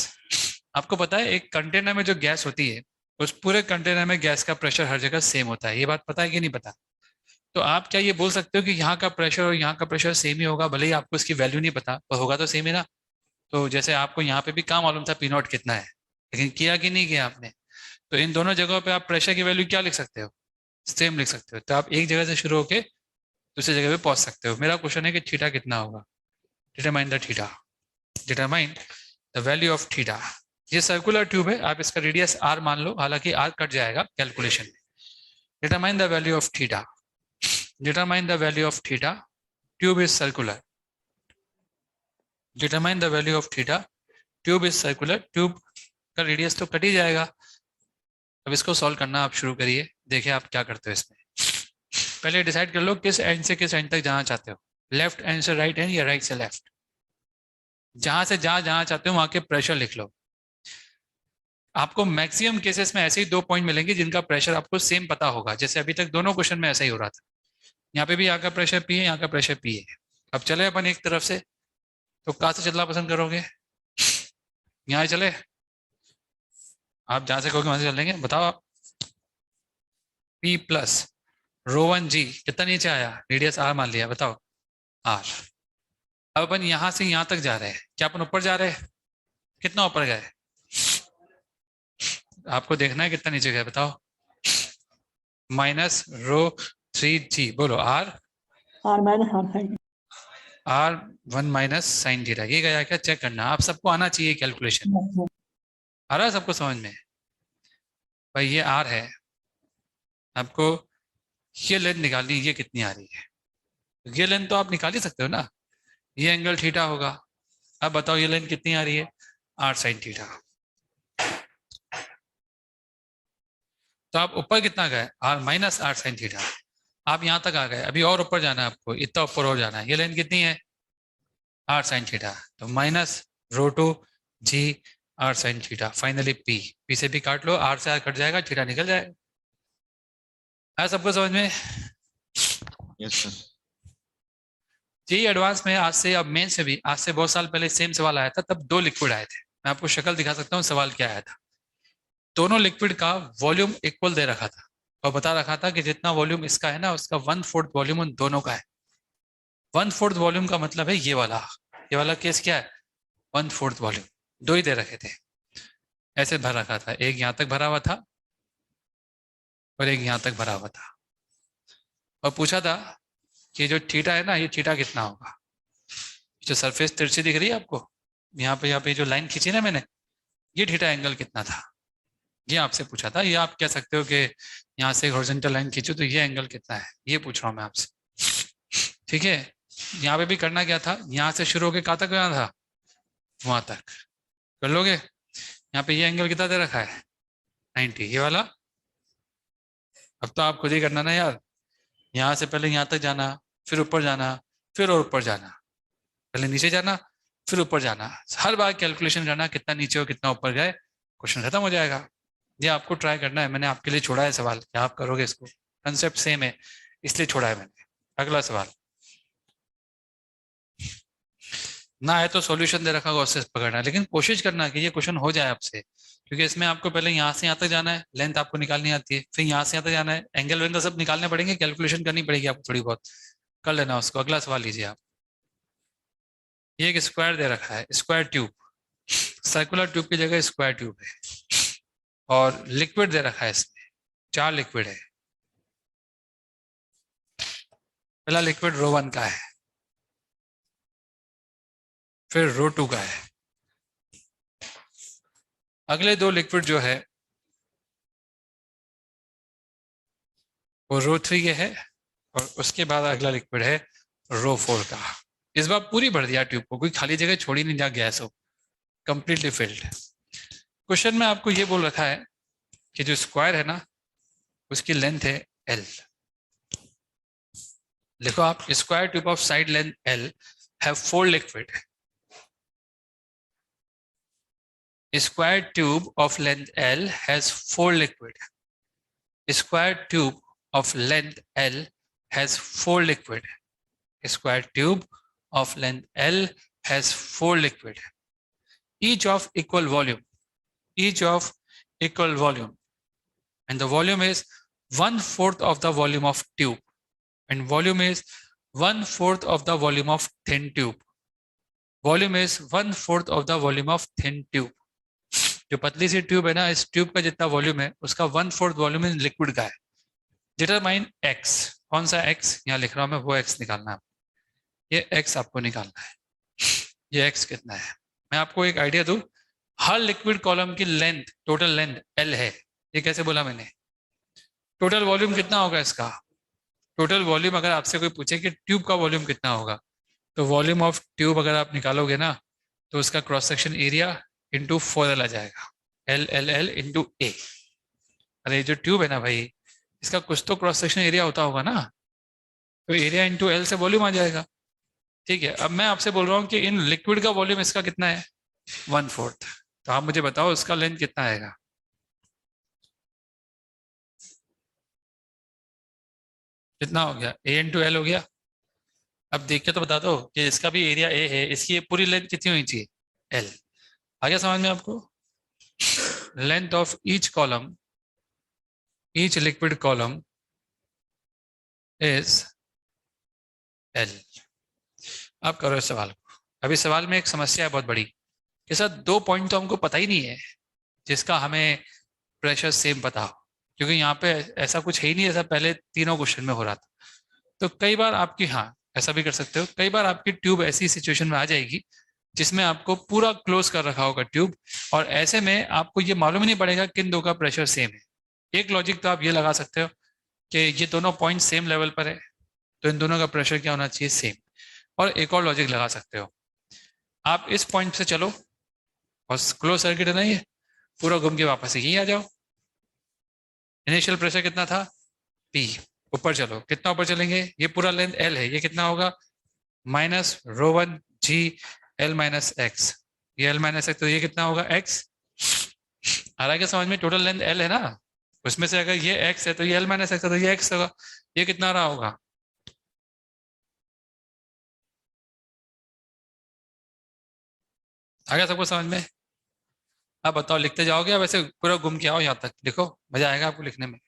आपको पता है एक कंटेनर में जो गैस होती है उस पूरे कंटेनर में गैस का प्रेशर हर जगह सेम होता है। ये बात पता है कि नहीं पता? तो आप क्या ये बोल सकते हो कि यहाँ का प्रेशर और यहाँ का प्रेशर सेम ही होगा, भले ही आपको इसकी वैल्यू नहीं पता, पर होगा तो सेम ही ना? तो जैसे आपको यहाँ पे भी क्या मालूम था पी नॉट कितना है, लेकिन किया कि नहीं किया आपने? तो इन दोनों जगहों पे आप प्रेशर की वैल्यू क्या लिख सकते हो? सेम लिख सकते हो। तो आप एक जगह से शुरू होकर दूसरी जगह पे पहुंच सकते हो। मेरा क्वेश्चन है कि थीटा कितना होगा? Determine the theta, determine the value of theta. ये सर्कुलर ट्यूब है, आप इसका रेडियस आर मान लो, हालांकि आर कट जाएगा कैलकुलेशन में। Determine the value of theta, determine the value of theta, tube is circular. Determine the value of theta, tube is circular. Tube का रेडियस तो कट ही जाएगा। अब इसको सॉल्व करना आप शुरू करिए, देखिए आप क्या करते हो इसमें। पहले डिसाइड कर लो किस एंड से किस एंड तक जाना चाहते हो, लेफ्ट एंड से राइट एंड या राइट से लेफ्ट। जहां से जहां जाना चाहते हो वहां के प्रेशर लिख लो। आपको मैक्सिमम केसेस में ऐसे ही 2 पॉइंट मिलेंगे जिनका प्रेशर आपको सेम पता होगा, जैसे अभी तक दोनों क्वेश्चन में ऐसा ही हो रहा था। यहाँ पे भी यहाँ का प्रेशर पी है, यहाँ का प्रेशर पी है। अब चले अपन एक तरफ से, तो कहाँ से चलना पसंद करोगे? यहाँ चले? आप जहां से कहोगे वहां से चलेंगे। बताओ आप। P प्लस रो 1 जी कितना नीचे आया? रेडियस आर मान लिया, बताओ आर। अब अपन यहां से यहां तक जा रहे हैं, क्या अपन ऊपर जा रहे हैं? कितना ऊपर गए? आपको देखना है कितना नीचे गए, बताओ। माइनस रो 3 जी, बोलो r. R 1 minus sine theta, ये गया क्या? चेक करना, आप सबको आना चाहिए कैलकुलेशन। आ रहा है सबको समझ में? भाई ये आर है, आपको ये लेंथ निकालनी, ये कितनी आ रही है? ये लेंथ तो आप निकाल ही सकते हो ना, ये एंगल थीटा होगा। अब बताओ ये लेंथ कितनी आ रही है? R sine theta. तो आप ऊपर कितना गए? R minus r sine theta. आप यहां तक आ गए, अभी और ऊपर जाना है आपको, इतना ऊपर और जाना है। ये लेंथ कितनी है? R sine theta. तो minus rho 2 g r sine theta. Finally p, p से भी काट लो, आर से आर कट जाएगा, थीटा निकल जाएगा। आया सबको समझ में? Yes, sir. जी एडवांस में आज से, अब मेन से भी आज से बहुत साल पहले सेम सवाल आया था, तब 2 लिक्विड आए थे। मैं आपको शक्ल दिखा सकता हूँ सवाल क्या आया था। दोनों लिक्विड का वॉल्यूम इक्वल दे रखा था और बता रखा था कि जितना वॉल्यूम इसका है ना, उसका 1/4 वॉल्यूम उन दोनों का है। 1/4 वॉल्यूम का मतलब है ये वाला केस क्या है? 1/4 वॉल्यूम। 2 ही दे रखे थे, ऐसे भर रखा था। एक यहाँ तक भरा हुआ था और एक यहाँ तक भरा हुआ था, और पूछा था कि जो थीटा है ना, ये थीटा कितना होगा? जो सरफेस तिरछी दिख रही है आपको, यहाँ पे जो लाइन खींची ना मैंने, ये थीटा एंगल कितना था, ये आपसे पूछा था। ये आप कह सकते हो कि यहाँ से हॉरिजॉन्टल लाइन खींचो तो ये एंगल कितना है, ये पूछ रहा हूँ मैं आपसे। ठीक है, यहाँ पे भी करना क्या था, यहाँ से शुरू होकर कहाँ तक जाना था? वहां तक। कर लोगे? यहाँ पे ये एंगल कितना दे रखा है? 90, ये वाला। अब तो आप खुद ही करना ना यार। यहाँ से पहले यहाँ तक जाना, फिर ऊपर जाना, फिर और ऊपर जाना। पहले नीचे जाना, फिर ऊपर जाना, हर बार कैलकुलेशन करना कितना नीचे हो कितना ऊपर गए, क्वेश्चन खत्म हो जाएगा। ये आपको ट्राई करना है, मैंने आपके लिए छोड़ा है सवाल, क्या आप करोगे इसको, कंसेप्ट सेम है इसलिए छोड़ा है मैंने। अगला सवाल, ना है तो सॉल्यूशन दे रखा होगा उससे पकड़ना है, लेकिन कोशिश करना कि ये क्वेश्चन हो जाए आपसे, क्योंकि इसमें आपको पहले यहाँ से यहाँ तक जाना है, लेंथ आपको निकालनी आती है, फिर यहाँ से यहाँ तक जाना है, एंगल वेंगल सब निकालने पड़ेंगे, कैलकुलेशन करनी पड़ेगी आपको थोड़ी बहुत, कर लेना उसको। अगला सवाल लीजिए आप, ये एक स्क्वायर दे रखा है, स्क्वायर ट्यूब, सर्कुलर ट्यूब की जगह स्क्वायर ट्यूब है, और लिक्विड दे रखा है, इसमें 4 लिक्विड है। पहला लिक्विड रो 1 का है, फिर रो 2 का है, अगले 2 लिक्विड जो है वो रो 3 के है, और उसके बाद अगला लिक्विड है रो 4 का। इस बार पूरी भर दिया ट्यूब को, कोई खाली जगह छोड़ी नहीं जहाँ गैस हो, कंप्लीटली फिल्ड। क्वेश्चन में आपको ये बोल रखा है कि जो स्क्वायर है ना उसकी लेंथ है L। लिखो आप, square tube of side length L have 4 liquid. Square tube of length L has 4 liquid. Square tube of length L has 4 liquid. Square tube of length L has 4 liquid. Each of equal volume. Each of equal volume. And the volume is 1/4 of the volume of tube. And volume is 1/4 of the volume of thin tube. Volume is 1/4 of the volume of thin tube. जो पतली सी tube है ना, इस tube का जितना volume है उसका 1/4 volume in liquid का है। डिटरमाइन एक्स, कौन सा एक्स यहाँ लिख रहा हूं मैं, वो एक्स निकालना है। ये एक्स आपको निकालना है, ये एक्स कितना है। मैं आपको एक आइडिया दूं, हर लिक्विड कॉलम की लेंथ, टोटल लेंथ एल है। ये कैसे बोला मैंने, टोटल वॉल्यूम कितना होगा इसका, टोटल वॉल्यूम अगर आपसे कोई पूछे कि ट्यूब का वॉल्यूम कितना होगा, तो वॉल्यूम ऑफ ट्यूब अगर आप निकालोगे ना तो उसका cross section area into 4L आ जाएगा, L इंटू A। अरे जो ट्यूब है ना भाई, इसका कुछ तो क्रॉस सेक्शन एरिया होता होगा ना, तो एरिया इंटू L से वॉल्यूम आ जाएगा। ठीक है, अब मैं आपसे बोल रहा हूँ कि इन लिक्विड का वॉल्यूम इसका कितना है, 1/4। तो आप मुझे बताओ इसका लेंथ कितना आएगा। कितना हो गया, A इंटू L हो गया। अब देख के तो बता दो कि इसका भी एरिया A है, इसकी पूरी लेंथ कितनी होनी चाहिए, L। आगे समझ में आपको, length of each column, each liquid column is L। आप करो इस सवाल को। अभी सवाल में एक समस्या है बहुत बड़ी, कि सर 2 पॉइंट तो हमको पता ही नहीं है जिसका हमें प्रेशर सेम पता हो, क्योंकि यहाँ पे ऐसा कुछ है ही नहीं, ऐसा पहले तीनों क्वेश्चन में हो रहा था। तो कई बार आपकी, हाँ ऐसा भी कर सकते हो, कई बार आपकी ट्यूब ऐसी सिचुएशन में आ जाएगी जिसमें आपको पूरा क्लोज कर रखा होगा ट्यूब, और ऐसे में आपको ये मालूम ही नहीं पड़ेगा किन दो का प्रेशर सेम है। एक लॉजिक तो आप ये लगा सकते हो कि ये दोनों पॉइंट सेम लेवल पर है, तो इन दोनों का प्रेशर क्या होना चाहिए, सेम। और एक और लॉजिक लगा सकते हो, आप इस पॉइंट से चलो और क्लोज सर्किट है ना, ये पूरा घूम के वापस यहीं आ जाओ। इनिशियल प्रेशर कितना था, P, ऊपर चलो, कितना ऊपर चलेंगे, ये पूरा लेंथ L है, ये कितना होगा, -ρ1G L - x, ये L - x, तो ये कितना होगा, x। आ रहा है क्या समझ में, टोटल लेंथ L है ना, उसमें से अगर ये x है तो ये L - x है, तो ये x होगा। ये कितना रहा होगा, आ गया सबको समझ में। आप बताओ, लिखते जाओगे या वैसे पूरा घूम के आओ यहाँ तक, लिखो, मजा आएगा आपको लिखने में।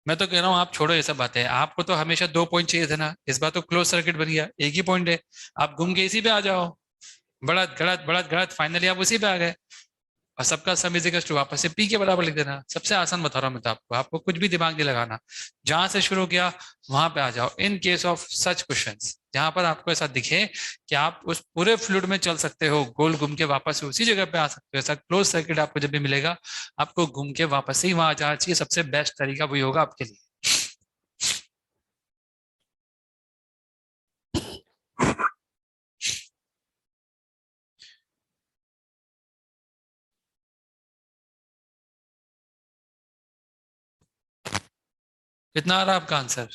मैं तो कह रहा हूँ आप छोड़ो ये सब बातें, आपको तो हमेशा 2 पॉइंट चाहिए थे ना, इस बार तो क्लोज सर्किट बन गया, एक ही पॉइंट है, आप घूम के इसी पे आ जाओ। बढ़त गड़त बढ़त गड़त फाइनली आप उसी पे आ गए, और सबका सम इज इक्वल टू वापस से P के बराबर लिख देना। सबसे आसान बता रहा हूँ मैं तो आपको, आपको कुछ भी दिमाग नहीं लगाना, जहां से शुरू किया वहां पे आ जाओ। In case of such questions जहां पर आपको ऐसा दिखे कि आप उस पूरे फ्लूइड में चल सकते हो, गोल घूम के वापस से उसी जगह पे आ सकते हो, ऐसा क्लोज सर्किट आपको जब भी मिलेगा, आपको घूम के वापस से ही वहां आ जाना चाहिए। सबसे बेस्ट तरीका वही होगा आपके लिए। कितना आ रहा है आपका आंसर,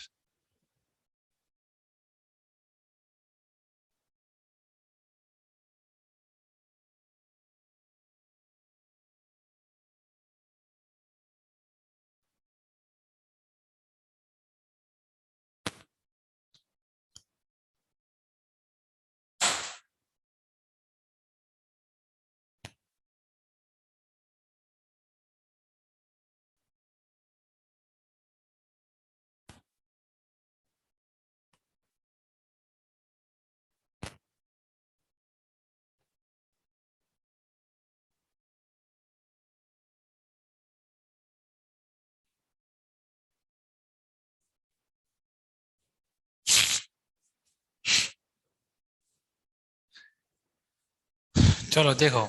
चलो देखो,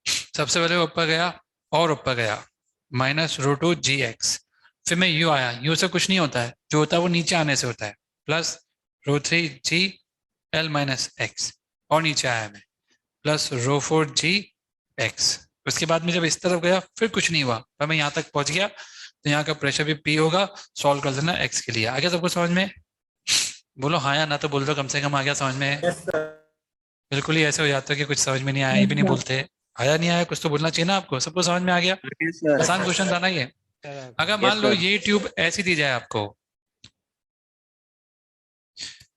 सबसे पहले ऊपर गया और ऊपर गया -√2gx, फिर मैं यू आया, यू से कुछ नहीं होता है, जो होता है वो नीचे आने से होता है, प्लस √3gl-x, और नीचे आया मैं प्लस √4gx। उसके बाद में जब इस तरफ गया फिर कुछ नहीं हुआ, पर मैं यहाँ तक पहुंच गया, तो यहाँ का प्रेशर भी P होगा। सॉल्व कर देना x के लिए। आ गया सबको समझ में? बोलो हाँ या ना, तो बोल दो कम से कम आ गया समझ में। बिल्कुल ही ऐसे हो जाता है कि कुछ समझ में नहीं आया, ये भी नहीं बोलते आया नहीं आया, कुछ तो बोलना चाहिए ना आपको। सबको समझ में आ गया? आसान क्वेश्चन था ना ये। अगर मान लो ये ट्यूब ऐसी दी जाए आपको,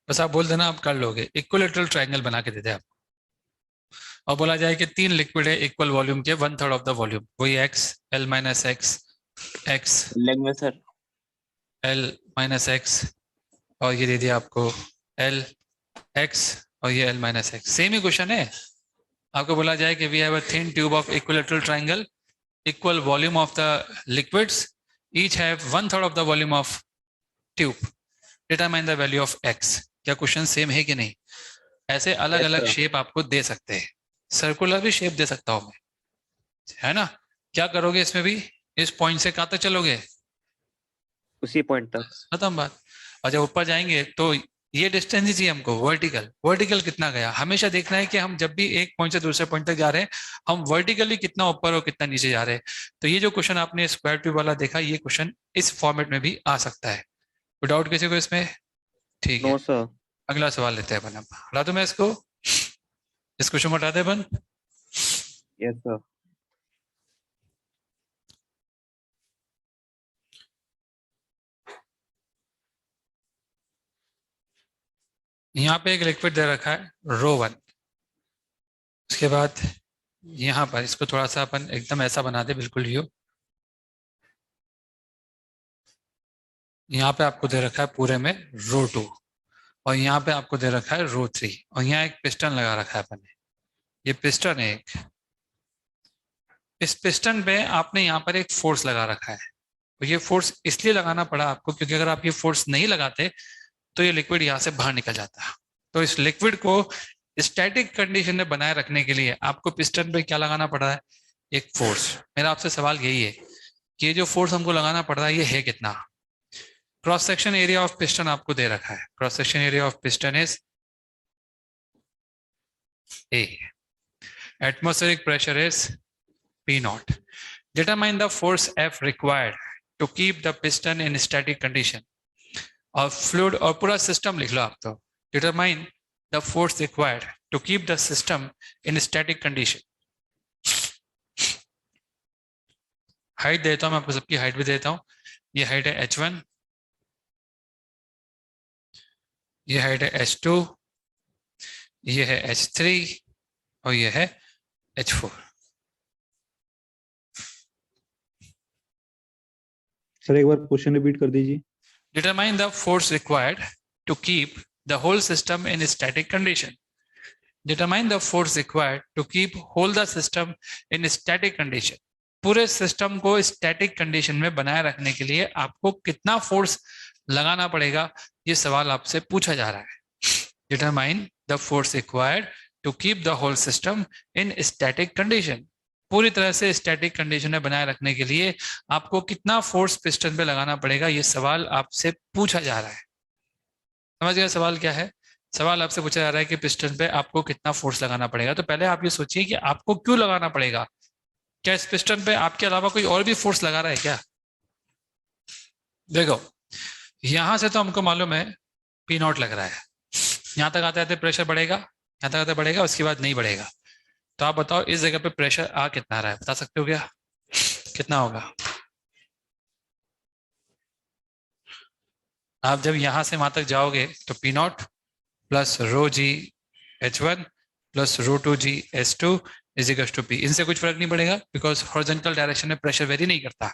बस आप बोल देना आप कर लोगे। इक्विलेटरल ट्रायंगल बना के दे दे आपको, और बोला जाए कि 3 लिक्विड है इक्वल वॉल्यूम के, 1/3 ऑफ द वॉल्यूम, वही x l-x, x लेग में सर l-x, और ये दे दिया आपको l-x, और ये l-x। सेम ही क्वेश्चन है। आपको बोला जाए कि we have a thin tube of equilateral triangle, equal volume of the liquids, each have 1/3 of the volume of tube, determine the value of x। क्या क्वेश्चन सेम है कि नहीं? ऐसे अलग अलग शेप आपको दे सकते हैं, सर्कुलर भी शेप दे सकता हूं मैं, है ना? क्या करोगे इसमें भी? इस पॉइंट से कहां तक चलोगे? उसी पॉइंट तक। खत्म बात। और जब ऊपर जाएंगे तो ये डिस्टेंस ही चाहिए हमको, वर्टिकल। वर्टिकल कितना गया हमेशा देखना है कि हम जब भी एक पॉइंट से दूसरे पॉइंट तक जा रहे हैं, हम वर्टिकली कितना ऊपर और कितना नीचे जा रहे हैं। तो ये जो क्वेश्चन आपने स्क्वायर ट्यूब वाला देखा, ये क्वेश्चन इस फॉर्मेट में भी आ सकता है। कोई डाउट किसी को इसमें? ठीक है, नो सर। अगला सवाल लेते हैं अपन। हटा दो मैं इसको, इस क्वेश्चन को हटाते हैं अपन। Yes sir. यहाँ पे एक लिक्विड दे रखा है ρ1। उसके बाद यहाँ पर इसको थोड़ा सा अपन एकदम ऐसा बना दे, बिल्कुल यू। यहाँ पे आपको दे रखा है पूरे में ρ2, और यहाँ पे आपको दे रखा है ρ3, और यहाँ एक पिस्टन लगा रखा है अपन ने। ये पिस्टन है एक, इस पिस्टन पे आपने यहाँ पर एक फोर्स लगा रखा है। तो ये फोर्स इसलिए लगाना पड़ा आपको क्योंकि अगर आप ये फोर्स नहीं लगाते तो ये लिक्विड यहाँ से बाहर निकल जाता। तो इस लिक्विड को स्टैटिक कंडीशन में बनाए रखने के लिए आपको पिस्टन पे क्या लगाना पड़ रहा है? एक फोर्स। मेरा आपसे सवाल यही है कि ये जो फोर्स हमको लगाना पड़ रहा है, ये है कितना? Cross section area of piston आपको दे रखा है। Cross section area of piston is A. Atmospheric pressure is P0. Determine the force F required to keep the piston in static condition. और फ्लूइड और पूरा सिस्टम लिख लो आप तो। Determine the force required to keep the system in static condition. Height देता हूं मैं आपको, सबकी हाइट भी देता हूं। ये हाइट है h1, ये हाइट है h2, ये है h3, और ये है h4। सर एक बार क्वेश्चन रिपीट कर दीजिए। Determine the force required to keep the whole system in static condition. Determine the force required to keep whole the system in static condition. पूरे सिस्टम को स्टैटिक कंडीशन में बनाए रखने के लिए आपको कितना फोर्स लगाना पड़ेगा, ये सवाल आपसे पूछा जा रहा है। Determine the force required to keep the whole system in static condition. पूरी तरह से स्टैटिक कंडीशन में बनाए रखने के लिए आपको कितना फोर्स पिस्टन पे लगाना पड़ेगा, ये सवाल आपसे पूछा जा रहा है। समझ गए सवाल क्या है? सवाल आपसे पूछा जा रहा है कि पिस्टन पे आपको कितना फोर्स लगाना पड़ेगा। तो पहले आप ये सोचिए कि आपको क्यों लगाना पड़ेगा। क्या इस पिस्टन पे आपके अलावा कोई और भी फोर्स लगा रहा है क्या? देखो, यहां से तो हमको मालूम है P0 लग रहा है। यहां तक आते आते प्रेशर बढ़ेगा, यहां तक आते बढ़ेगा, उसके बाद नहीं बढ़ेगा। तो आप बताओ इस जगह पे प्रेशर आ कितना रहा है, बता सकते हो क्या? कितना होगा? आप जब यहां से वहां तक जाओगे तो P0 plus ρg(h1) plus ρ2g(h2) is equal to P। इनसे कुछ फर्क नहीं पड़ेगा बिकॉज हॉरिजॉन्टल डायरेक्शन में प्रेशर वेरी नहीं करता।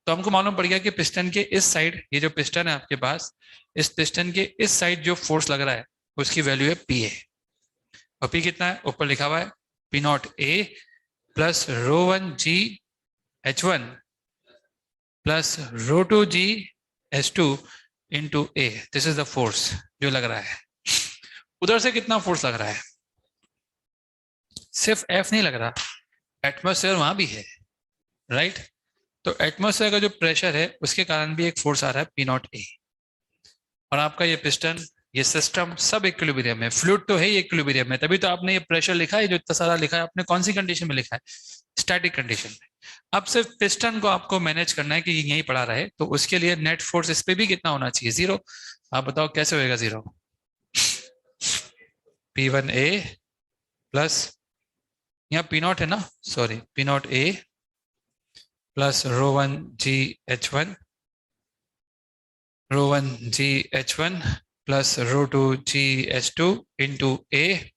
तो हमको मालूम पड़ गया कि पिस्टन के इस साइड, ये जो पिस्टन है आपके पास, इस पिस्टन के इस साइड जो फोर्स लग रहा है उसकी वैल्यू है PA। और P कितना है? ऊपर लिखा हुआ है P0A plus ρ1g(h1) plus ρ2g(h2) into A। This is the force जो लग रहा है। उधर से कितना फोर्स लग रहा है? सिर्फ एफ नहीं लग रहा, एटमॉस्फेयर वहां भी है, राइट। तो एटमॉस्फेयर का जो प्रेशर है उसके कारण भी एक फोर्स आ रहा है पी नॉट ए, और आपका ये पिस्टन, ये सिस्टम सब इक्विलिब्रियम है, फ्लूइड तो है ही इक्विलिब्रियम में, तभी तो आपने ये प्रेशर लिखा है जो इतना सारा लिखा है, आपने कौन सी कंडीशन में लिखा है, स्टैटिक कंडीशन में। अब सिर्फ पिस्टन को आपको मैनेज करना है कि यहीं पड़ा रहे, तो उसके लिए नेट फोर्स इस पे भी कितना होना चाहिए, 0। आप बताओ कैसे होएगा 0? P1A प्लस, यहाँ पी नॉट है ना, sorry, p nought a plus ρ1 GH1 plus ρ2 GH2 into a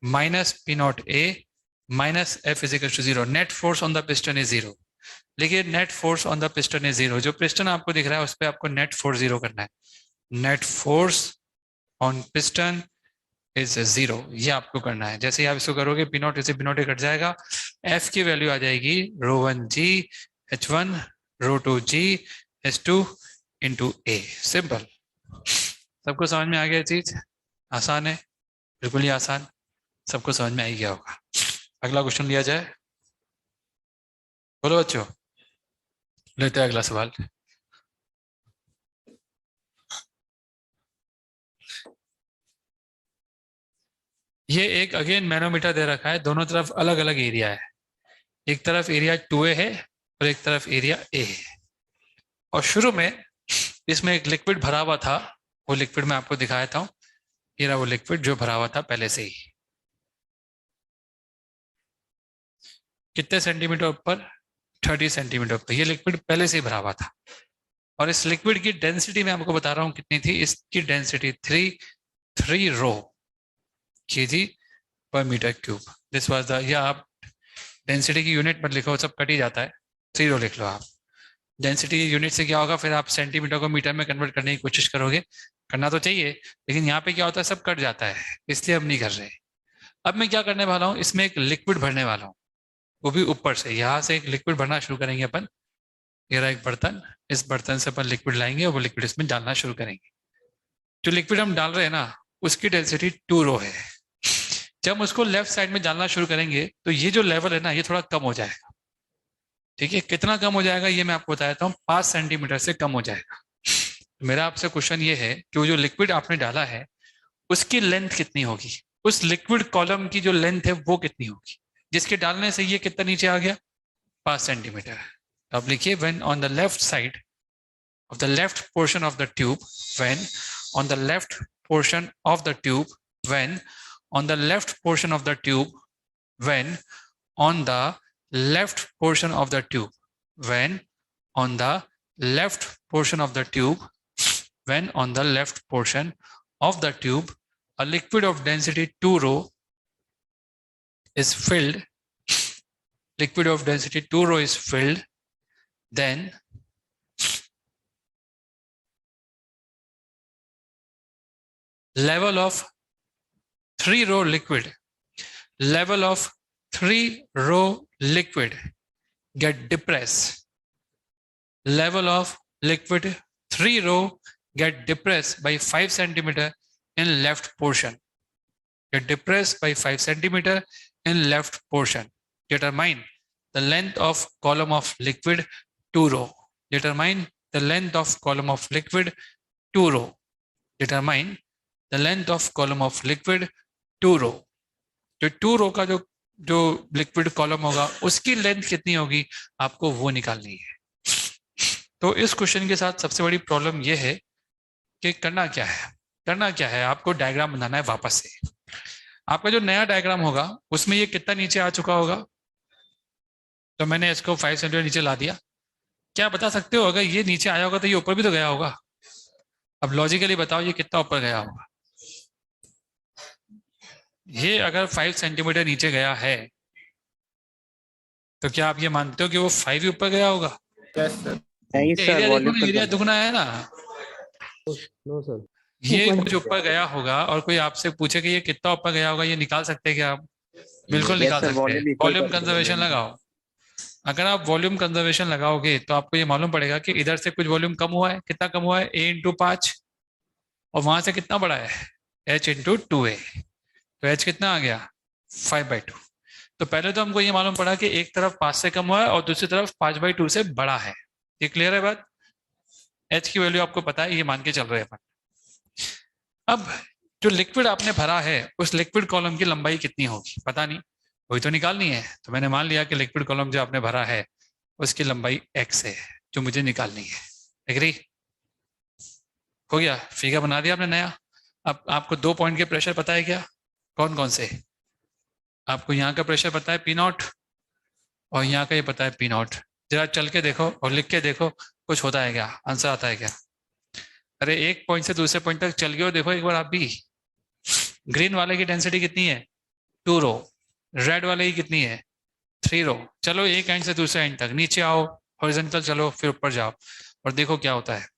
minus p nought a minus f is equal to 0। Net force on the piston is 0। देखिए net force on the piston is 0, जो piston आपको दिख रहा है उस पर आपको net force 0 करना है। Net force on piston is 0, ये आपको करना है। जैसे ही आप इसको करोगे पी नॉट से पी नॉट कट जाएगा, एफ की वैल्यू आ जाएगी ρ1 GH1 ρ2 GH2 इंटू ए। सिंपल, सबको समझ में आ गया चीज? आसान है, बिल्कुल ही आसान, सबको समझ में आ ही गया होगा। अगला क्वेश्चन लिया जाए, बोलो बच्चों, लेते हैं अगला सवाल। ये एक अगेन मैनोमीटर दे रखा है, दोनों तरफ अलग अलग एरिया है, एक तरफ एरिया 2A है और एक तरफ एरिया A है। और शुरू में इसमें एक लिक्विड भरा हुआ था, वो लिक्विड मैं आपको दिखाया था, ये रहा वो लिक्विड जो भरा हुआ था पहले से ही। कितने सेंटीमीटर ऊपर? 30 सेंटीमीटर ऊपर। ये लिक्विड पहले से ही भरा हुआ था, और इस लिक्विड की डेंसिटी मैं आपको बता रहा हूँ कितनी थी। इसकी डेंसिटी 3 रो kg पर metre cube. This was the, या आप डेंसिटी की यूनिट मत लिखो, सब कट ही जाता है, 3 रो लिख लो आप। डेंसिटी की यूनिट से क्या होगा, फिर आप सेंटीमीटर को मीटर में कन्वर्ट करने की कोशिश करोगे, करना तो चाहिए, लेकिन यहाँ पे क्या होता है, सब कट जाता है, इसलिए हम नहीं कर रहे। अब मैं क्या करने वाला हूँ, इसमें एक लिक्विड भरने वाला हूँ, वो भी ऊपर से। यहाँ से एक लिक्विड भरना शुरू करेंगे अपन। ये रहा एक बर्तन, इस बर्तन से अपन लिक्विड लाएंगे और वो लिक्विड इसमें डालना शुरू करेंगे। जो लिक्विड हम डाल रहे हैं ना, उसकी डेंसिटी 2 रो है। जब हम उसको लेफ्ट साइड में डालना शुरू करेंगे तो ये जो लेवल है ना, ये थोड़ा कम हो जाएगा। ठीक है, कितना कम हो जाएगा ये मैं आपको बताता हूँ, 5 सेंटीमीटर से कम हो जाएगा। मेरा आपसे क्वेश्चन ये है कि वो जो लिक्विड आपने डाला है उसकी लेंथ कितनी होगी, उस लिक्विड कॉलम की जो लेंथ है वो कितनी होगी, जिसके डालने से ये कितना नीचे आ गया, 5 सेंटीमीटर। तो आप लिखिए, when on the left side of the left portion of the tube, when on the left portion of the tube, when on the left portion of the tube, when on the left portion of the tube, when on the left portion of the tube, when on the left portion of the tube, a liquid of density 2 rho is filled, liquid of density 2 rho is filled, then level of 3 row liquid, level of 3 row liquid get depressed, level of liquid 3 row get depressed by 5 centimeter in left portion, get depressed by 5 centimeter in left portion. Determine the length of column of liquid 2 row, determine the length of column of liquid 2 row, determine the length of column of liquid 2 row. जो 2 रो का जो liquid column होगा उसकी length कितनी होगी आपको वो निकालनी है। तो इस क्वेश्चन के साथ सबसे बड़ी प्रॉब्लम ये है कि करना क्या है, आपको डायग्राम बनाना है वापस से। आपका जो नया डायग्राम होगा उसमें ये कितना नीचे आ चुका होगा, तो मैंने इसको 5 सेंटीमीटर नीचे ला दिया। क्या बता सकते हो, अगर ये नीचे आया होगा तो ये ऊपर भी तो गया होगा। अब लॉजिकली बताओ ये कितना ऊपर गया होगा। ये अगर 5 सेंटीमीटर नीचे गया है तो क्या आप ये मानते हो कि वो 5 ही ऊपर गया होगा? नहीं सर, एरिया दुगना है ना। नो सर, ये कुछ ऊपर गया होगा और कोई आपसे पूछे कि ये कितना ऊपर गया होगा, ये निकाल सकते हैं क्या आप? बिल्कुल निकाल सकते हैं। वॉल्यूम कंजर्वेशन लगाओ। अगर आप वॉल्यूम कंजर्वेशन लगाओगे तो आपको ये मालूम पड़ेगा कि इधर से कुछ वॉल्यूम कम हुआ है। कितना कम हुआ है? a इंटू 5, और वहां से कितना बड़ा है? h इंटू 2a, तो h कितना आ गया? 5/2। तो पहले तो हमको ये मालूम पड़ा कि एक तरफ 5 से कम हुआ है और दूसरी तरफ 5/2 से बड़ा है। ये क्लियर है बात? एच की वैल्यू आपको पता है, ये मान के चल रहे हैं अपन। अब जो लिक्विड आपने भरा है उस लिक्विड कॉलम की लंबाई कितनी होगी पता नहीं, वही तो निकालनी है। तो मैंने मान लिया कि लिक्विड कॉलम जो आपने भरा है उसकी लंबाई x है जो मुझे निकालनी है। एग्री? हो गया, फिगर बना दिया आपने नया। अब आपको 2 पॉइंट के प्रेशर पता है क्या? कौन कौन से? आपको यहाँ का प्रेशर पता है P0 और यहाँ का ये पता है P0। जरा चल के देखो और लिख के देखो कुछ होता है क्या, आंसर आता है क्या? अरे एक पॉइंट से दूसरे पॉइंट तक चल गए हो, देखो एक बार आप भी। ग्रीन वाले की डेंसिटी कितनी है? 2 रो। रेड वाले की कितनी है? 3 रो। चलो एक एंड से दूसरे एंड तक, नीचे आओ, हॉरिजॉन्टल चलो, फिर ऊपर जाओ और देखो क्या होता है।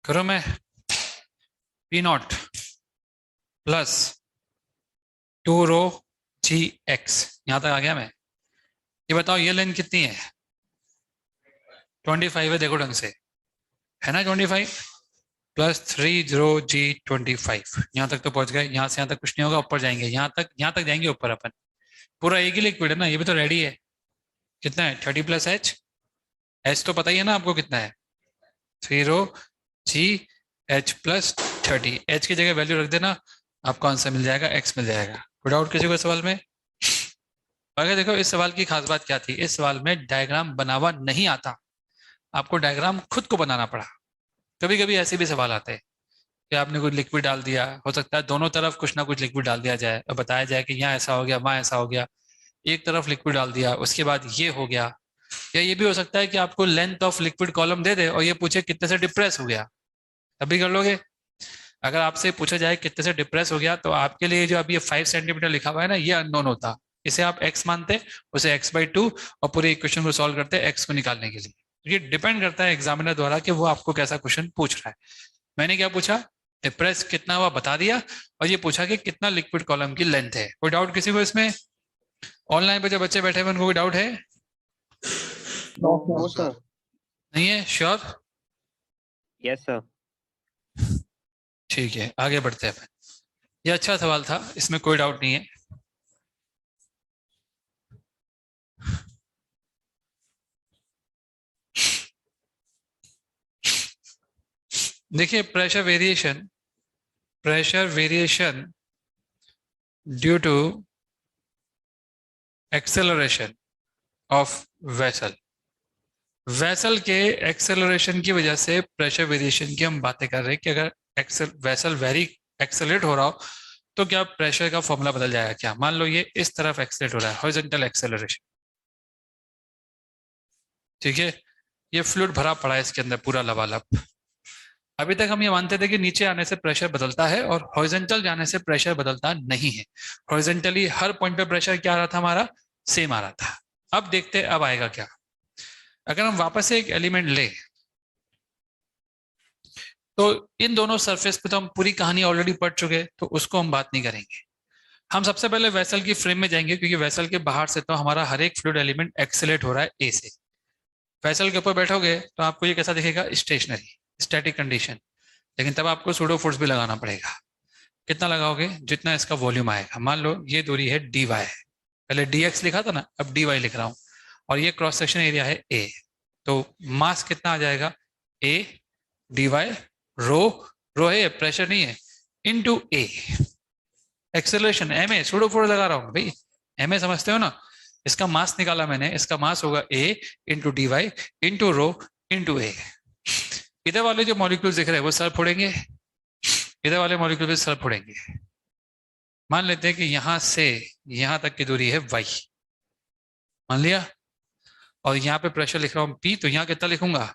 करो मैं P0 प्लस 2 रो GX, यहां तक आ गया मैं। ये बताओ ये लेंथ कितनी है? 25 है, देखो ढंग से, है ना 25 प्लस 3 रो G25। यहाँ तक तो पहुंच गए, यहाँ से यहाँ तक कुछ नहीं होगा, ऊपर जाएंगे, यहाँ तक जाएंगे ऊपर अपन। पूरा एक ही लिक्विड है ना, ये भी तो रेडी है। कितना है? 30 प्लस H तो पता ही है ना आपको कितना है, 3 रो GH प्लस 30। H की जगह वैल्यू रख देना, आपको आंसर मिल जाएगा, X मिल जाएगा। कोई डाउट किसी को सवाल में? अगर देखो इस सवाल की खास बात क्या थी, इस सवाल में डायग्राम बनावा नहीं आता, आपको डायग्राम खुद को बनाना पड़ा। कभी कभी ऐसे भी सवाल आते हैं कि आपने कुछ लिक्विड डाल दिया, हो सकता है दोनों तरफ कुछ ना कुछ लिक्विड डाल दिया जाए और बताया जाए कि यहाँ ऐसा हो गया, वहाँ ऐसा हो गया। एक तरफ लिक्विड डाल दिया, उसके बाद ये हो गया। या ये भी हो सकता है कि आपको लेंथ ऑफ लिक्विड कॉलम दे दे और ये पूछे कितने से डिप्रेस हो गया, तब भी कर लोगे। अगर आपसे पूछा जाए कितने से डिप्रेस हो गया, तो आपके लिए जो अभी ये 5 सेंटीमीटर लिखा हुआ है ना, ये अननोन होता। इसे आप x मानते, उसे x/2 और पूरे इक्वेशन को सॉल्व करते x को निकालने के लिए। ये डिपेंड करता है एग्जामिनर द्वारा कि वो आपको कैसा क्वेश्चन पूछ रहा है। मैंने क्या पूछा? डिप्रेस कितना हुआ बता दिया, और ये पूछा कि कितना लिक्विड कॉलम की लेंथ है। कोई डाउट किसी को इसमें? ऑनलाइन पे जो बच्चे बैठे हुए उनको कोई डाउट है? No sir. नहीं है? श्योर? Yes sir. ठीक है, आगे बढ़ते हैं। ये अच्छा सवाल था, इसमें कोई डाउट नहीं है। देखिए pressure variation due to acceleration of vessel के एक्सेलरेशन की वजह से प्रेशर वेरिएशन की हम बातें कर रहे हैं कि अगर वेसल वेरी एक्सेलरेट हो रहा हो तो क्या प्रेशर का फॉर्मूला बदल जाएगा क्या? मान लो ये इस तरफ एक्सेलरेट हो रहा है, हॉरिजॉन्टल एक्सेलरेशन, ठीक है। ये फ्लूइड भरा पड़ा है इसके अंदर पूरा लबालब। अभी तक हम ये मानते थे कि नीचे आने से प्रेशर बदलता है और हॉरिजॉन्टल जाने से प्रेशर बदलता नहीं है। हॉरिजॉन्टली हर पॉइंट पे प्रेशर क्या आ रहा था हमारा? सेम आ रहा था। अब देखते अब आएगा क्या। अगर हम वापस से एक एलिमेंट ले तो इन दोनों सरफेस पे तो हम पूरी कहानी ऑलरेडी पढ़ चुके हैं, तो उसको हम बात नहीं करेंगे। हम सबसे पहले वेसल की फ्रेम में जाएंगे, क्योंकि वेसल के बाहर से तो हमारा हर एक फ्लूइड एलिमेंट एक्सेलरेट हो रहा है ए से। वेसल के ऊपर बैठोगे तो आपको ये कैसा दिखेगा? Stationary, static condition. लेकिन तब आपको सूडो फोर्स भी लगाना पड़ेगा। कितना लगाओगे? जितना इसका वॉल्यूम आएगा। मान लो ये दूरी है dy, पहले dx लिखा था ना, अब dy लिख रहा हूं, और ये क्रॉस सेक्शन एरिया है a, तो मास कितना आ जाएगा? a dy रो है, प्रेशर नहीं है, into a acceleration ma, pseudo force लगा रहा हूं भाई, ma समझते हो ना। इसका मास निकाला मैंने, इसका मास होगा a into dy into rho into a। इधर वाले जो मॉलिक्यूल्स दिख रहे हैं वो सर फोड़ेंगे, इधर वाले मॉलिक्यूल भी सर फोड़ेंगे। मान लेते हैं कि यहां से यहां तक की दूरी है y, मान लिया। और यहाँ पे प्रेशर लिख रहा हूँ P, तो यहाँ कितना लिखूंगा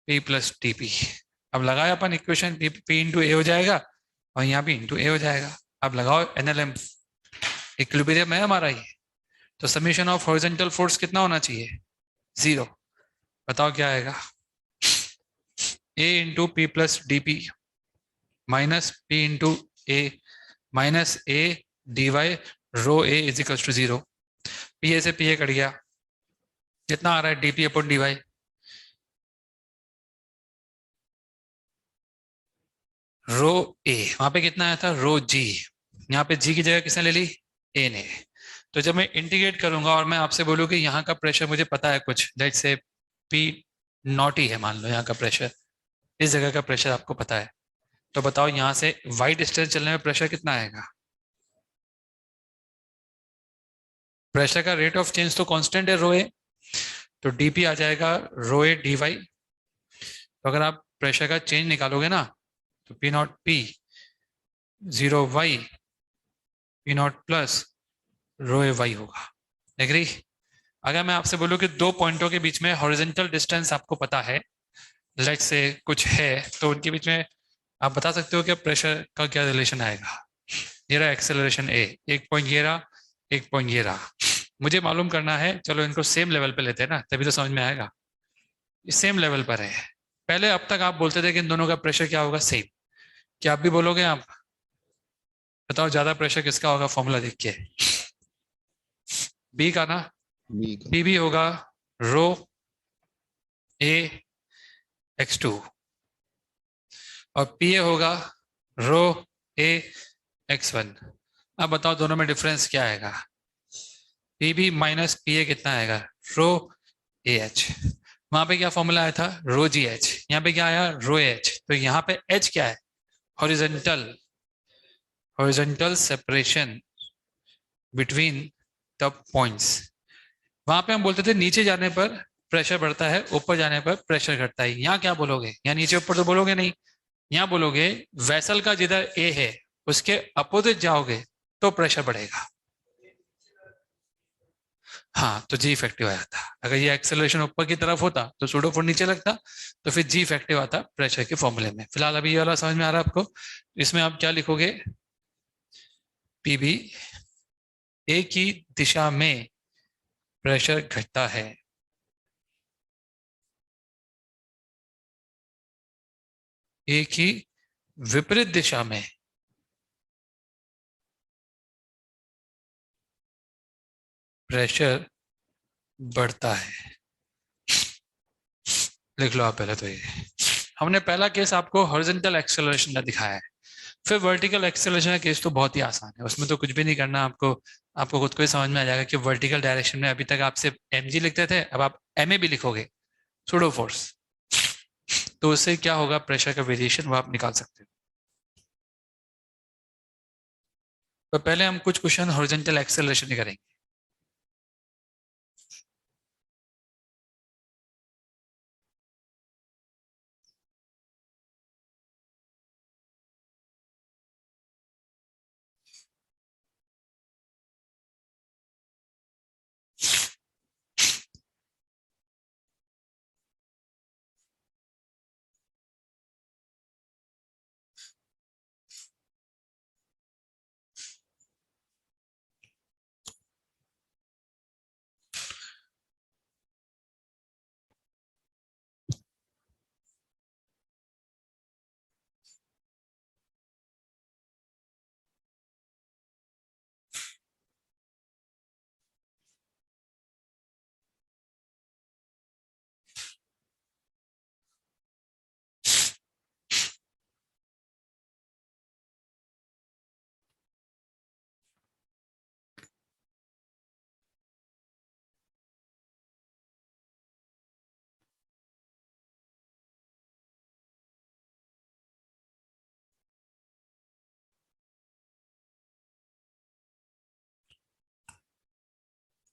P प्लस TP। अब लगाया अपन इक्वेशन, P इंटू ए हो जाएगा और यहाँ भी इंटू ए हो जाएगा। अब लगाओ NLM, इक्विलिब्रियम है हमारा ये, तो समीशन ऑफ हॉरिजॉन्टल फोर्स कितना होना चाहिए 0। बताओ क्या आएगा, A into p plus DP minus P into a minus A dy rho A is equal to 0। PA से PA कट गया, कितना आ रहा है DP upon dy, rho A, वहां पे कितना आया था रो G, यहाँ पे G की जगह किसने ले ली A ने। तो जब मैं इंटीग्रेट करूंगा और मैं आपसे बोलूँ कि यहाँ का प्रेशर मुझे पता है कुछ, लेट्स से P नॉट ही है, मान लो यहाँ का प्रेशर, इस जगह का प्रेशर आपको पता है, तो बताओ यहाँ से y डिस्टेंस चलने में प्रेशर कितना आएगा। प्रेशर का रेट ऑफ चेंज तो कांस्टेंट है रो ए, तो dp आ जाएगा रो ए dy। तो अगर आप प्रेशर का चेंज निकालोगे ना, तो P not P 0y P not plus row A y होगा। एग्री। अगर मैं आपसे बोलूं कि दो पॉइंटों के बीच में हॉरिजॉन्टल डिस्टेंस आपको पता है, लेट्स से कुछ है, तो उनके बीच में आप बता सकते हो कि प्रेशर का क्या रिलेशन आएगा। ये रहा एक्सेलरेशन A, एक पॉइंट ये रहा, एक पॉइंट ये रहा, मुझे मालूम करना है, चलो इनको सेम लेवल पे लेते हैं ना, तभी तो समझ में आएगा। ये सेम लेवल पर है। पहले अब तक आप बोलते थे कि इन दोनों का प्रेशर क्या होगा सेम, क्या आप भी बोलोगे आप? बताओ ज्यादा प्रेशर किसका होगा, फॉर्मूला देख के। बी का ना, B का। पी भी होगा रो ए x2 और पी ए होगा रो ए x1। अब बताओ दोनों में डिफरेंस क्या आएगा, p b minus p a कितना आएगा रो ए एच। वहां पे क्या फॉर्मूला आया था रो जी एच, यहाँ पे क्या आया रो एच। तो यहाँ पे एच क्या है, horizontal separation between the points. वहां पे हम बोलते थे नीचे जाने पर प्रेशर बढ़ता है, ऊपर जाने पर प्रेशर घटता है। यहाँ क्या बोलोगे, यहाँ नीचे ऊपर तो बोलोगे नहीं, यहाँ बोलोगे वेसल का जिधर ए है उसके अपोजिट जाओगे तो प्रेशर बढ़ेगा। हाँ, तो जी इफेक्टिव आया था। अगर ये एक्सेलरेशन ऊपर की तरफ होता तो सूडो फोर्स नीचे लगता, तो फिर जी इफेक्टिव आता प्रेशर के फॉर्मूले में। फिलहाल अभी ये वाला समझ में आ रहा है आपको। इसमें आप क्या लिखोगे, पीबी ए की दिशा में प्रेशर घटता है, ए की विपरीत दिशा में प्रेशर बढ़ता है। लिख लो आप पहले तो ये हमने पहला केस आपको हॉरिजॉन्टल एक्सेलरेशन का दिखाया है। फिर वर्टिकल एक्सेलरेशन का केस तो बहुत ही आसान है, उसमें तो कुछ भी नहीं करना आपको, आपको खुद को ही समझ में आ जाएगा कि वर्टिकल डायरेक्शन में अभी तक आप सिर्फ mg लिखते थे, अब आप ma भी लिखोगे, सूडो फोर्स। तो उससे क्या होगा, प्रेशर का वेरिएशन वो आप निकाल सकते हो। तो पहले हम कुछ क्वेश्चन हॉरिजॉन्टल एक्सेलरेशन ही करेंगे।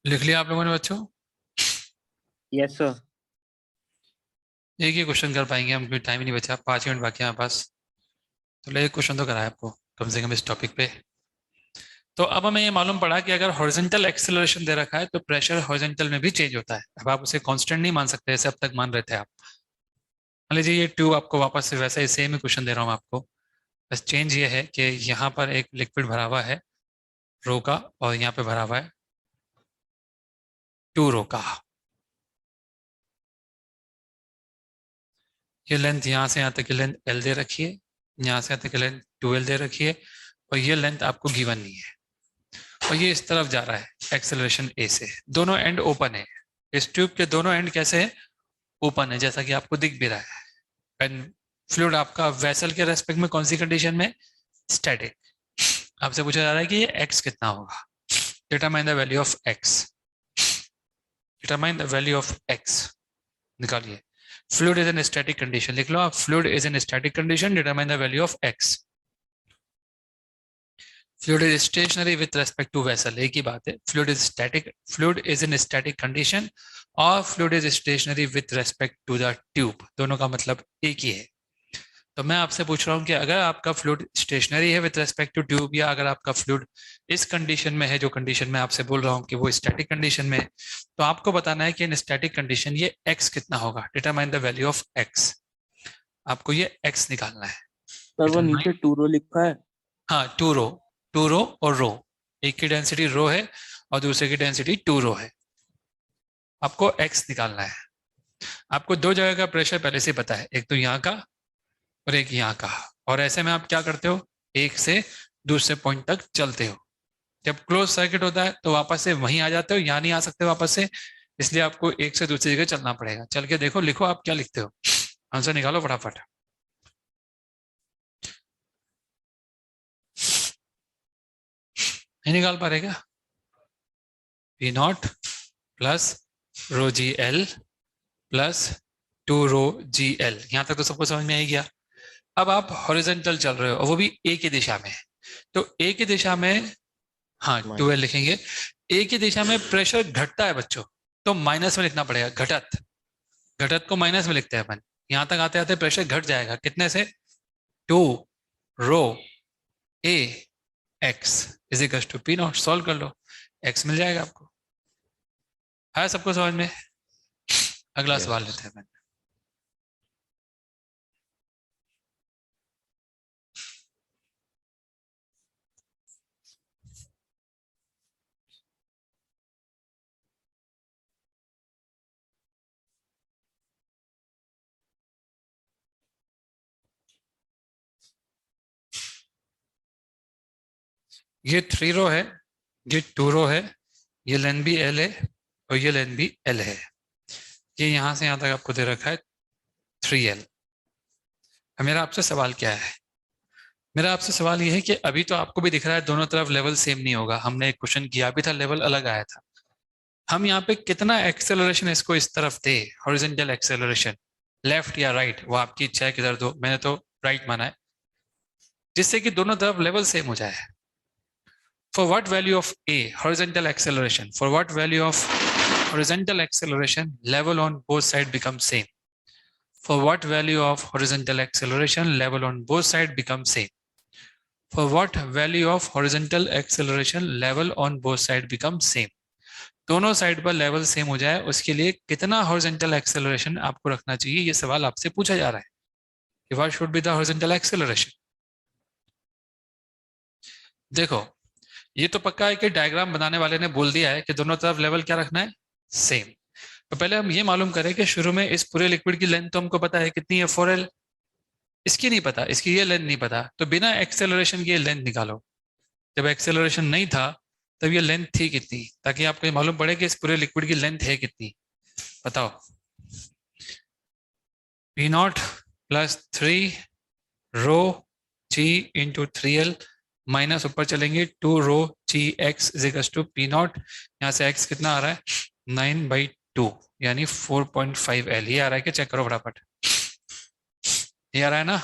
लिख लिया आप लोगों ने बच्चों? Yes sir. एक ही क्वेश्चन कर पाएंगे हम, क्योंकि टाइम ही नहीं बचा, 5 मिनट बाकी है हमारे पास। तो एक क्वेश्चन तो कराया आपको कम से कम इस टॉपिक पे। तो अब हमें ये मालूम पड़ा कि अगर हॉरिजॉन्टल एक्सेलरेशन दे रखा है तो प्रेशर हॉरिजॉन्टल में भी चेंज होता है। अब आप उसे कांस्टेंट नहीं मान सकते जैसे अब तक मान रहे थे आप। मान लीजिए ये ट्यूब आपको वापस से वैसा ही सेम ही क्वेश्चन दे रहा हूँ आपको, बस चेंज ये है कि यहाँ पर एक लिक्विड भरा हुआ है रो का और यहाँ पे भरा हुआ है 2 रो का। ये लेंथ यहाँ से यहाँ तक की लेंथ L दे रखी है, यहाँ से यहाँ तक की लेंथ 2L दे रखी है और ये लेंथ आपको गिवन नहीं है और ये इस तरफ जा रहा है एक्सेलरेशन A से। दोनों एंड ओपन है, इस ट्यूब के दोनों एंड कैसे है? ओपन है, जैसा कि आपको दिख भी रहा है। एंड फ्लूइड आपका वेसल के रेस्पेक्ट में कौन सी कंडीशन में? स्टैटिक। आपसे पूछा जा रहा है कि ये x कितना होगा। Determine the value of x, determine the value of x निकालिए। Fluid is in static condition, लिख लो आप, fluid is in static condition, determine the value of x। Fluid is stationary with respect to vessel, एक ही बात है। Fluid is static, fluid is in static condition और fluid is stationary with respect to the tube, दोनों का मतलब एक ही है। तो मैं आपसे पूछ रहा हूँ कि अगर आपका फ्लूइड स्टेशनरी है विथ रेस्पेक्ट टू ट्यूब, या अगर आपका फ्लूइड इस कंडीशन में है जो कंडीशन में आपसे बोल रहा हूँ कि वो स्टैटिक कंडीशन में है, तो आपको बताना है कि इन स्टैटिक कंडीशन ये x कितना होगा। Determine the value of x, आपको ये x निकालना है। सर वो नीचे 2 रो लिखा है। हाँ, 2 रो और रो, एक की डेंसिटी रो है और दूसरे की डेंसिटी 2 रो है। आपको x निकालना है। आपको दो जगह का प्रेशर पहले से पता है, एक तो यहाँ का और एक यहाँ का, और ऐसे में आप क्या करते हो, एक से दूसरे पॉइंट तक चलते हो। जब क्लोज सर्किट होता है तो वापस से वहीं आ जाते हो, यहाँ नहीं आ सकते वापस से, इसलिए आपको एक से दूसरी जगह चलना पड़ेगा। चल के देखो, लिखो आप क्या लिखते हो, आंसर निकालो फटाफट। नहीं निकाल पा रहे क्या? P not plus rho g l plus 2 rho g l, यहाँ तक तो सबको समझ में आ गया। अब आप हॉरिजॉन्टल चल रहे हो और वो भी ए की दिशा में, तो ए की दिशा में, हाँ 2L लिखेंगे। ए की दिशा में प्रेशर घटता है बच्चों, तो माइनस में लिखना पड़ेगा, घटत, घटत को माइनस में लिखते हैं अपन। यहाँ तक आते आते प्रेशर घट जाएगा, कितने से? 2 rho a x is equal to P nought. Solve कर लो, x मिल जाएगा आपको। है सबको समझ में? अगला सवाल लेते हैं। ये 3 रो है, ये 2 रो है, ये लेंथ भी L है और ये लेंथ भी L है। ये यहां से यहां तक आपको दे रखा है 3L। मेरा आपसे सवाल क्या है? मेरा आपसे सवाल ये है कि अभी तो आपको भी दिख रहा है दोनों तरफ लेवल सेम नहीं होगा, हमने एक क्वेश्चन किया भी था, लेवल अलग आया था। हम यहाँ पे कितना एक्सेलरेशन इसको इस तरफ दे, हॉरिजॉन्टल एक्सेलरेशन, लेफ्ट या राइट, वो आपकी इच्छा है, किधर दो। मैंने तो राइट माना है, जिससे कि दोनों तरफ लेवल सेम हो जाए। For what value of A horizontal acceleration? For what value of horizontal acceleration level on both sides becomes same? For what value of horizontal acceleration level on both sides becomes same? For what value of horizontal acceleration level on both sides becomes same? दोनों side पर level same हो जाए, उसके लिए कितना horizontal acceleration आपको रखना चाहिए, ये सवाल आपसे पूछा जा रहा है कि what should be the horizontal acceleration. देखो, ये तो पक्का है कि डायग्राम बनाने वाले ने बोल दिया है कि दोनों तरफ लेवल क्या रखना है, सेम। तो पहले हम ये मालूम करें कि शुरू में इस पूरे लिक्विड की लेंथ तो हमको पता है कितनी है, 4L। इसकी नहीं पता, इसकी ये लेंथ नहीं पता, तो बिना एक्सेलरेशन की ये लेंथ निकालो। जब एक्सेलरेशन नहीं था तब ये लेंथ थी कितनी, ताकि आपको ये मालूम पड़े कि इस पूरे लिक्विड की लेंथ है कितनी। बताओ, P not plus 3 rho G into 3L minus ऊपर चलेंगे 2 rho g x is equal to P nought. यहाँ से x कितना आ रहा है, 9/2 यानी 4.5L। ये आ रहा है कि चेक करो फटाफट, ये आ रहा है ना?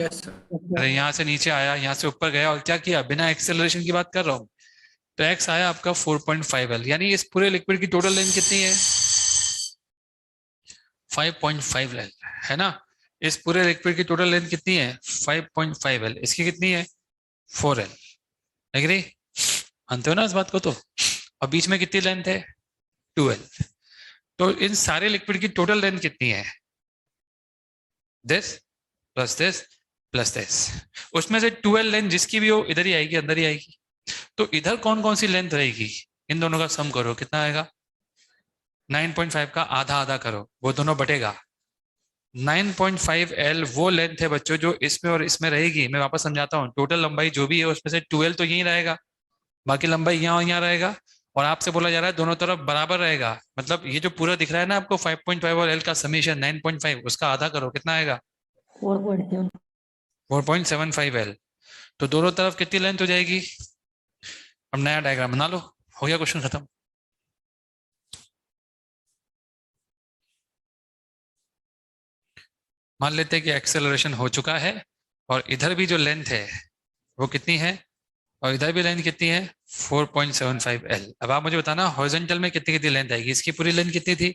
अरे यहाँ से नीचे आया, यहाँ से ऊपर गया और क्या किया, बिना एक्सेलरेशन की बात कर रहा हूँ, तो x आया आपका 4.5L। यानी इस पूरे लिक्विड की टोटल लेंथ कितनी है, 5.5L है ना। इस पूरे लिक्विड की टोटल लेंथ कितनी है, 5.5L। इसकी कितनी है, 4L। एग्री? मानते हो ना इस बात को? तो और बीच में कितनी लेंथ है? 12। तो इन सारे लिक्विड की टोटल लेंथ कितनी है? This plus this plus this. उसमें से 12 लेंथ जिसकी भी हो इधर ही आएगी, अंदर ही आएगी। तो इधर कौन कौन सी लेंथ रहेगी? इन दोनों का सम करो, कितना आएगा? 9.5 का आधा आधा करो, वो दोनों बटेगा। 9.5 L वो लेंथ है बच्चों जो इसमें और इसमें रहेगी। मैं वापस समझाता हूँ, टोटल लंबाई जो भी है उसमें से 12 तो यही रहेगा, बाकी लंबाई यहाँ और यहाँ रहेगा। और आपसे बोला जा रहा है दोनों तरफ बराबर रहेगा, मतलब ये जो पूरा दिख रहा है ना आपको 5.5 और L का समीशन 9.5, उसका आधा करो, कितना आएगा? 4.75 L। तो दोनों तरफ कितनी लेंथ हो जाएगी? अब नया डायग्राम बना लो, हो गया क्वेश्चन खत्म। मान लेते हैं कि एक्सेलरेशन हो चुका है और इधर भी जो लेंथ है वो कितनी है, और इधर भी लेंथ कितनी है? 4.75 L। अब आप मुझे बताना हॉरिजॉन्टल में कितनी कितनी लेंथ आएगी? इसकी पूरी लेंथ कितनी थी?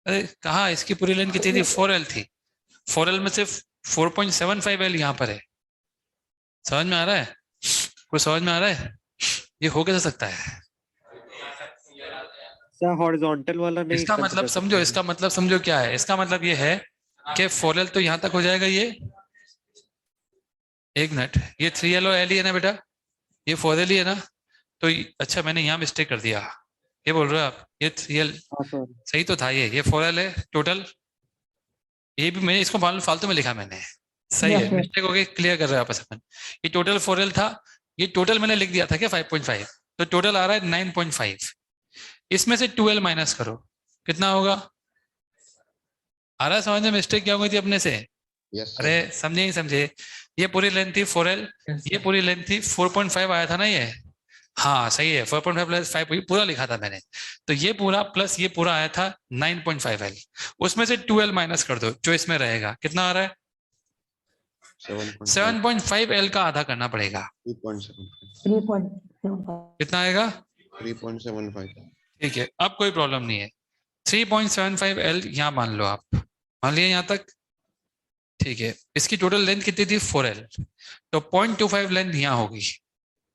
अरे कहाँ, इसकी पूरी लेंथ कितनी थी? 4L थी। 4L में सिर्फ 4.75 L यहाँ पर है। समझ में आ रहा है? कुछ समझ में आ रहा है? ये हो कैसे सकता है? सर हॉरिजॉन्टल वाला नहीं इसका consider मतलब करते समझो, हैं। इसका मतलब समझो क्या है? इसका मतलब ये है कि 4L तो यहाँ तक हो जाएगा, ये एक मिनट, ये 3L और L ही है ना बेटा, ये 4L ही है ना। तो अच्छा मैंने यहाँ मिस्टेक कर दिया, ये बोल रहे हो आप, ये 3L हाँ सर। सही तो था, ये 4L है टोटल। ये भी मैंने इसको फालतू में लिखा मैंने, सही है, मिस्टेक हो गई, क्लियर कर रहे हो आपस में। ये टोटल 4L था, ये टोटल मैंने लिख दिया था क्या 5.5, तो टोटल आ रहा है 9.5। इसमें से 2L माइनस करो, कितना होगा? आ रहा है समझ में मिस्टेक क्या हुई थी अपने से? Yes, अरे sir. समझे नहीं समझे? ये पूरी लेंथ थी 4L, ये पूरी लेंथ थी 4.5 आया था ना ये। हाँ सही है, 4.5 प्लस 5 पूरा लिखा था मैंने। तो ये पूरा प्लस ये पूरा आया था 9.5 L। उसमें से 2L माइनस कर दो, जो इसमें रहेगा कितना आ रहा है? 7.5. 7.5 L का आधा करना पड़ेगा, 3.75. कितना आएगा? 3.75. ठीक है, अब कोई प्रॉब्लम नहीं है। 3.75 L यहाँ मान लो, आप मान लिया यहाँ तक, ठीक है। इसकी टोटल लेंथ कितनी थी? 4L, तो 0.25 लेंथ यहाँ होगी,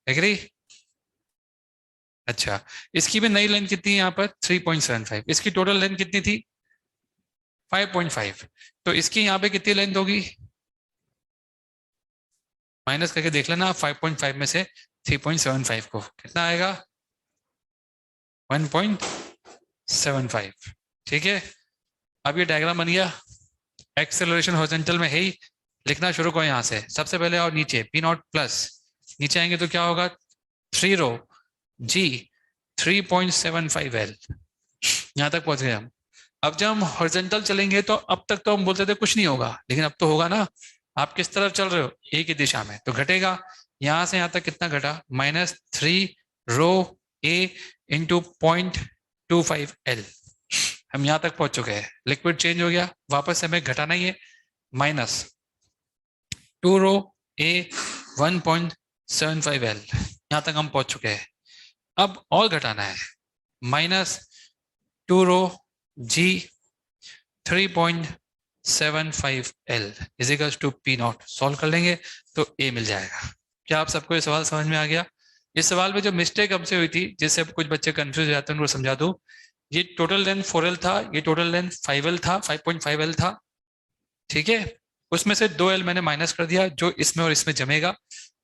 एग्री? अच्छा, इसकी भी नई लेंथ कितनी है यहाँ पर? 3.75। इसकी टोटल लेंथ कितनी थी? 5.5। तो इसकी यहाँ पे कितनी लेंथ होगी? माइनस करके देख लेना, 5.5 में से 3.75 को कितना आएगा? 1.75। ठीक है, अब ये डायग्राम बन गया। एक्सेलरेशन हॉरिजॉन्टल में है ही, लिखना शुरू करो यहाँ से, सबसे पहले और नीचे P0 प्लस, नीचे आएंगे तो क्या होगा? 3 रो G 3.75 L। यहाँ तक पहुंच गए हम। अब जब हम हॉरिजॉन्टल चलेंगे तो अब तक तो हम बोलते थे कुछ नहीं होगा, लेकिन अब तो होगा ना। आप किस तरफ चल रहे हो? एक ही दिशा में, तो घटेगा। यहाँ से यहाँ तक कितना घटा? -3 रो A इंटू 0.25 L। हम यहाँ तक पहुंच चुके हैं, लिक्विड चेंज हो गया, वापस से हमें घटाना ही है, -2 रो A 1.75 L। यहाँ तक हम पहुंच चुके हैं। अब और घटाना है, -2 rho G 3.75 L is equals to P0। Solve कर लेंगे तो A मिल जाएगा। क्या आप सबको ये सवाल समझ में आ गया? इस सवाल में जो मिस्टेक हमसे हुई थी, जिससे कुछ बच्चे कंफ्यूज हो जाते हैं, उनको समझा दूं। ये टोटल लेंथ 4L था, ये टोटल लेंथ 5L था, 5.5L था, ठीक है। उसमें से 2L मैंने माइनस कर दिया, जो इसमें और इसमें जमेगा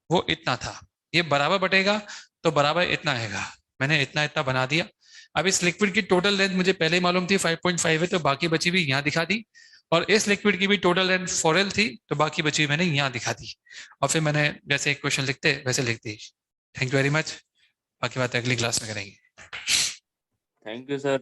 वो इतना था। ये बराबर बटेगा तो बराबर इतना आएगा, मैंने इतना इतना बना दिया। अब इस लिक्विड की टोटल लेंथ मुझे पहले ही मालूम थी 5.5 है, तो बाकी बची भी यहाँ दिखा दी। और इस लिक्विड की भी टोटल लेंथ 4L थी, तो बाकी बची हुई मैंने यहाँ दिखा दी। और फिर मैंने जैसे एक क्वेश्चन लिखते वैसे लिख दी। थैंक यू वेरी मच, बाकी बात अगली क्लास में करेंगे। Thank you sir.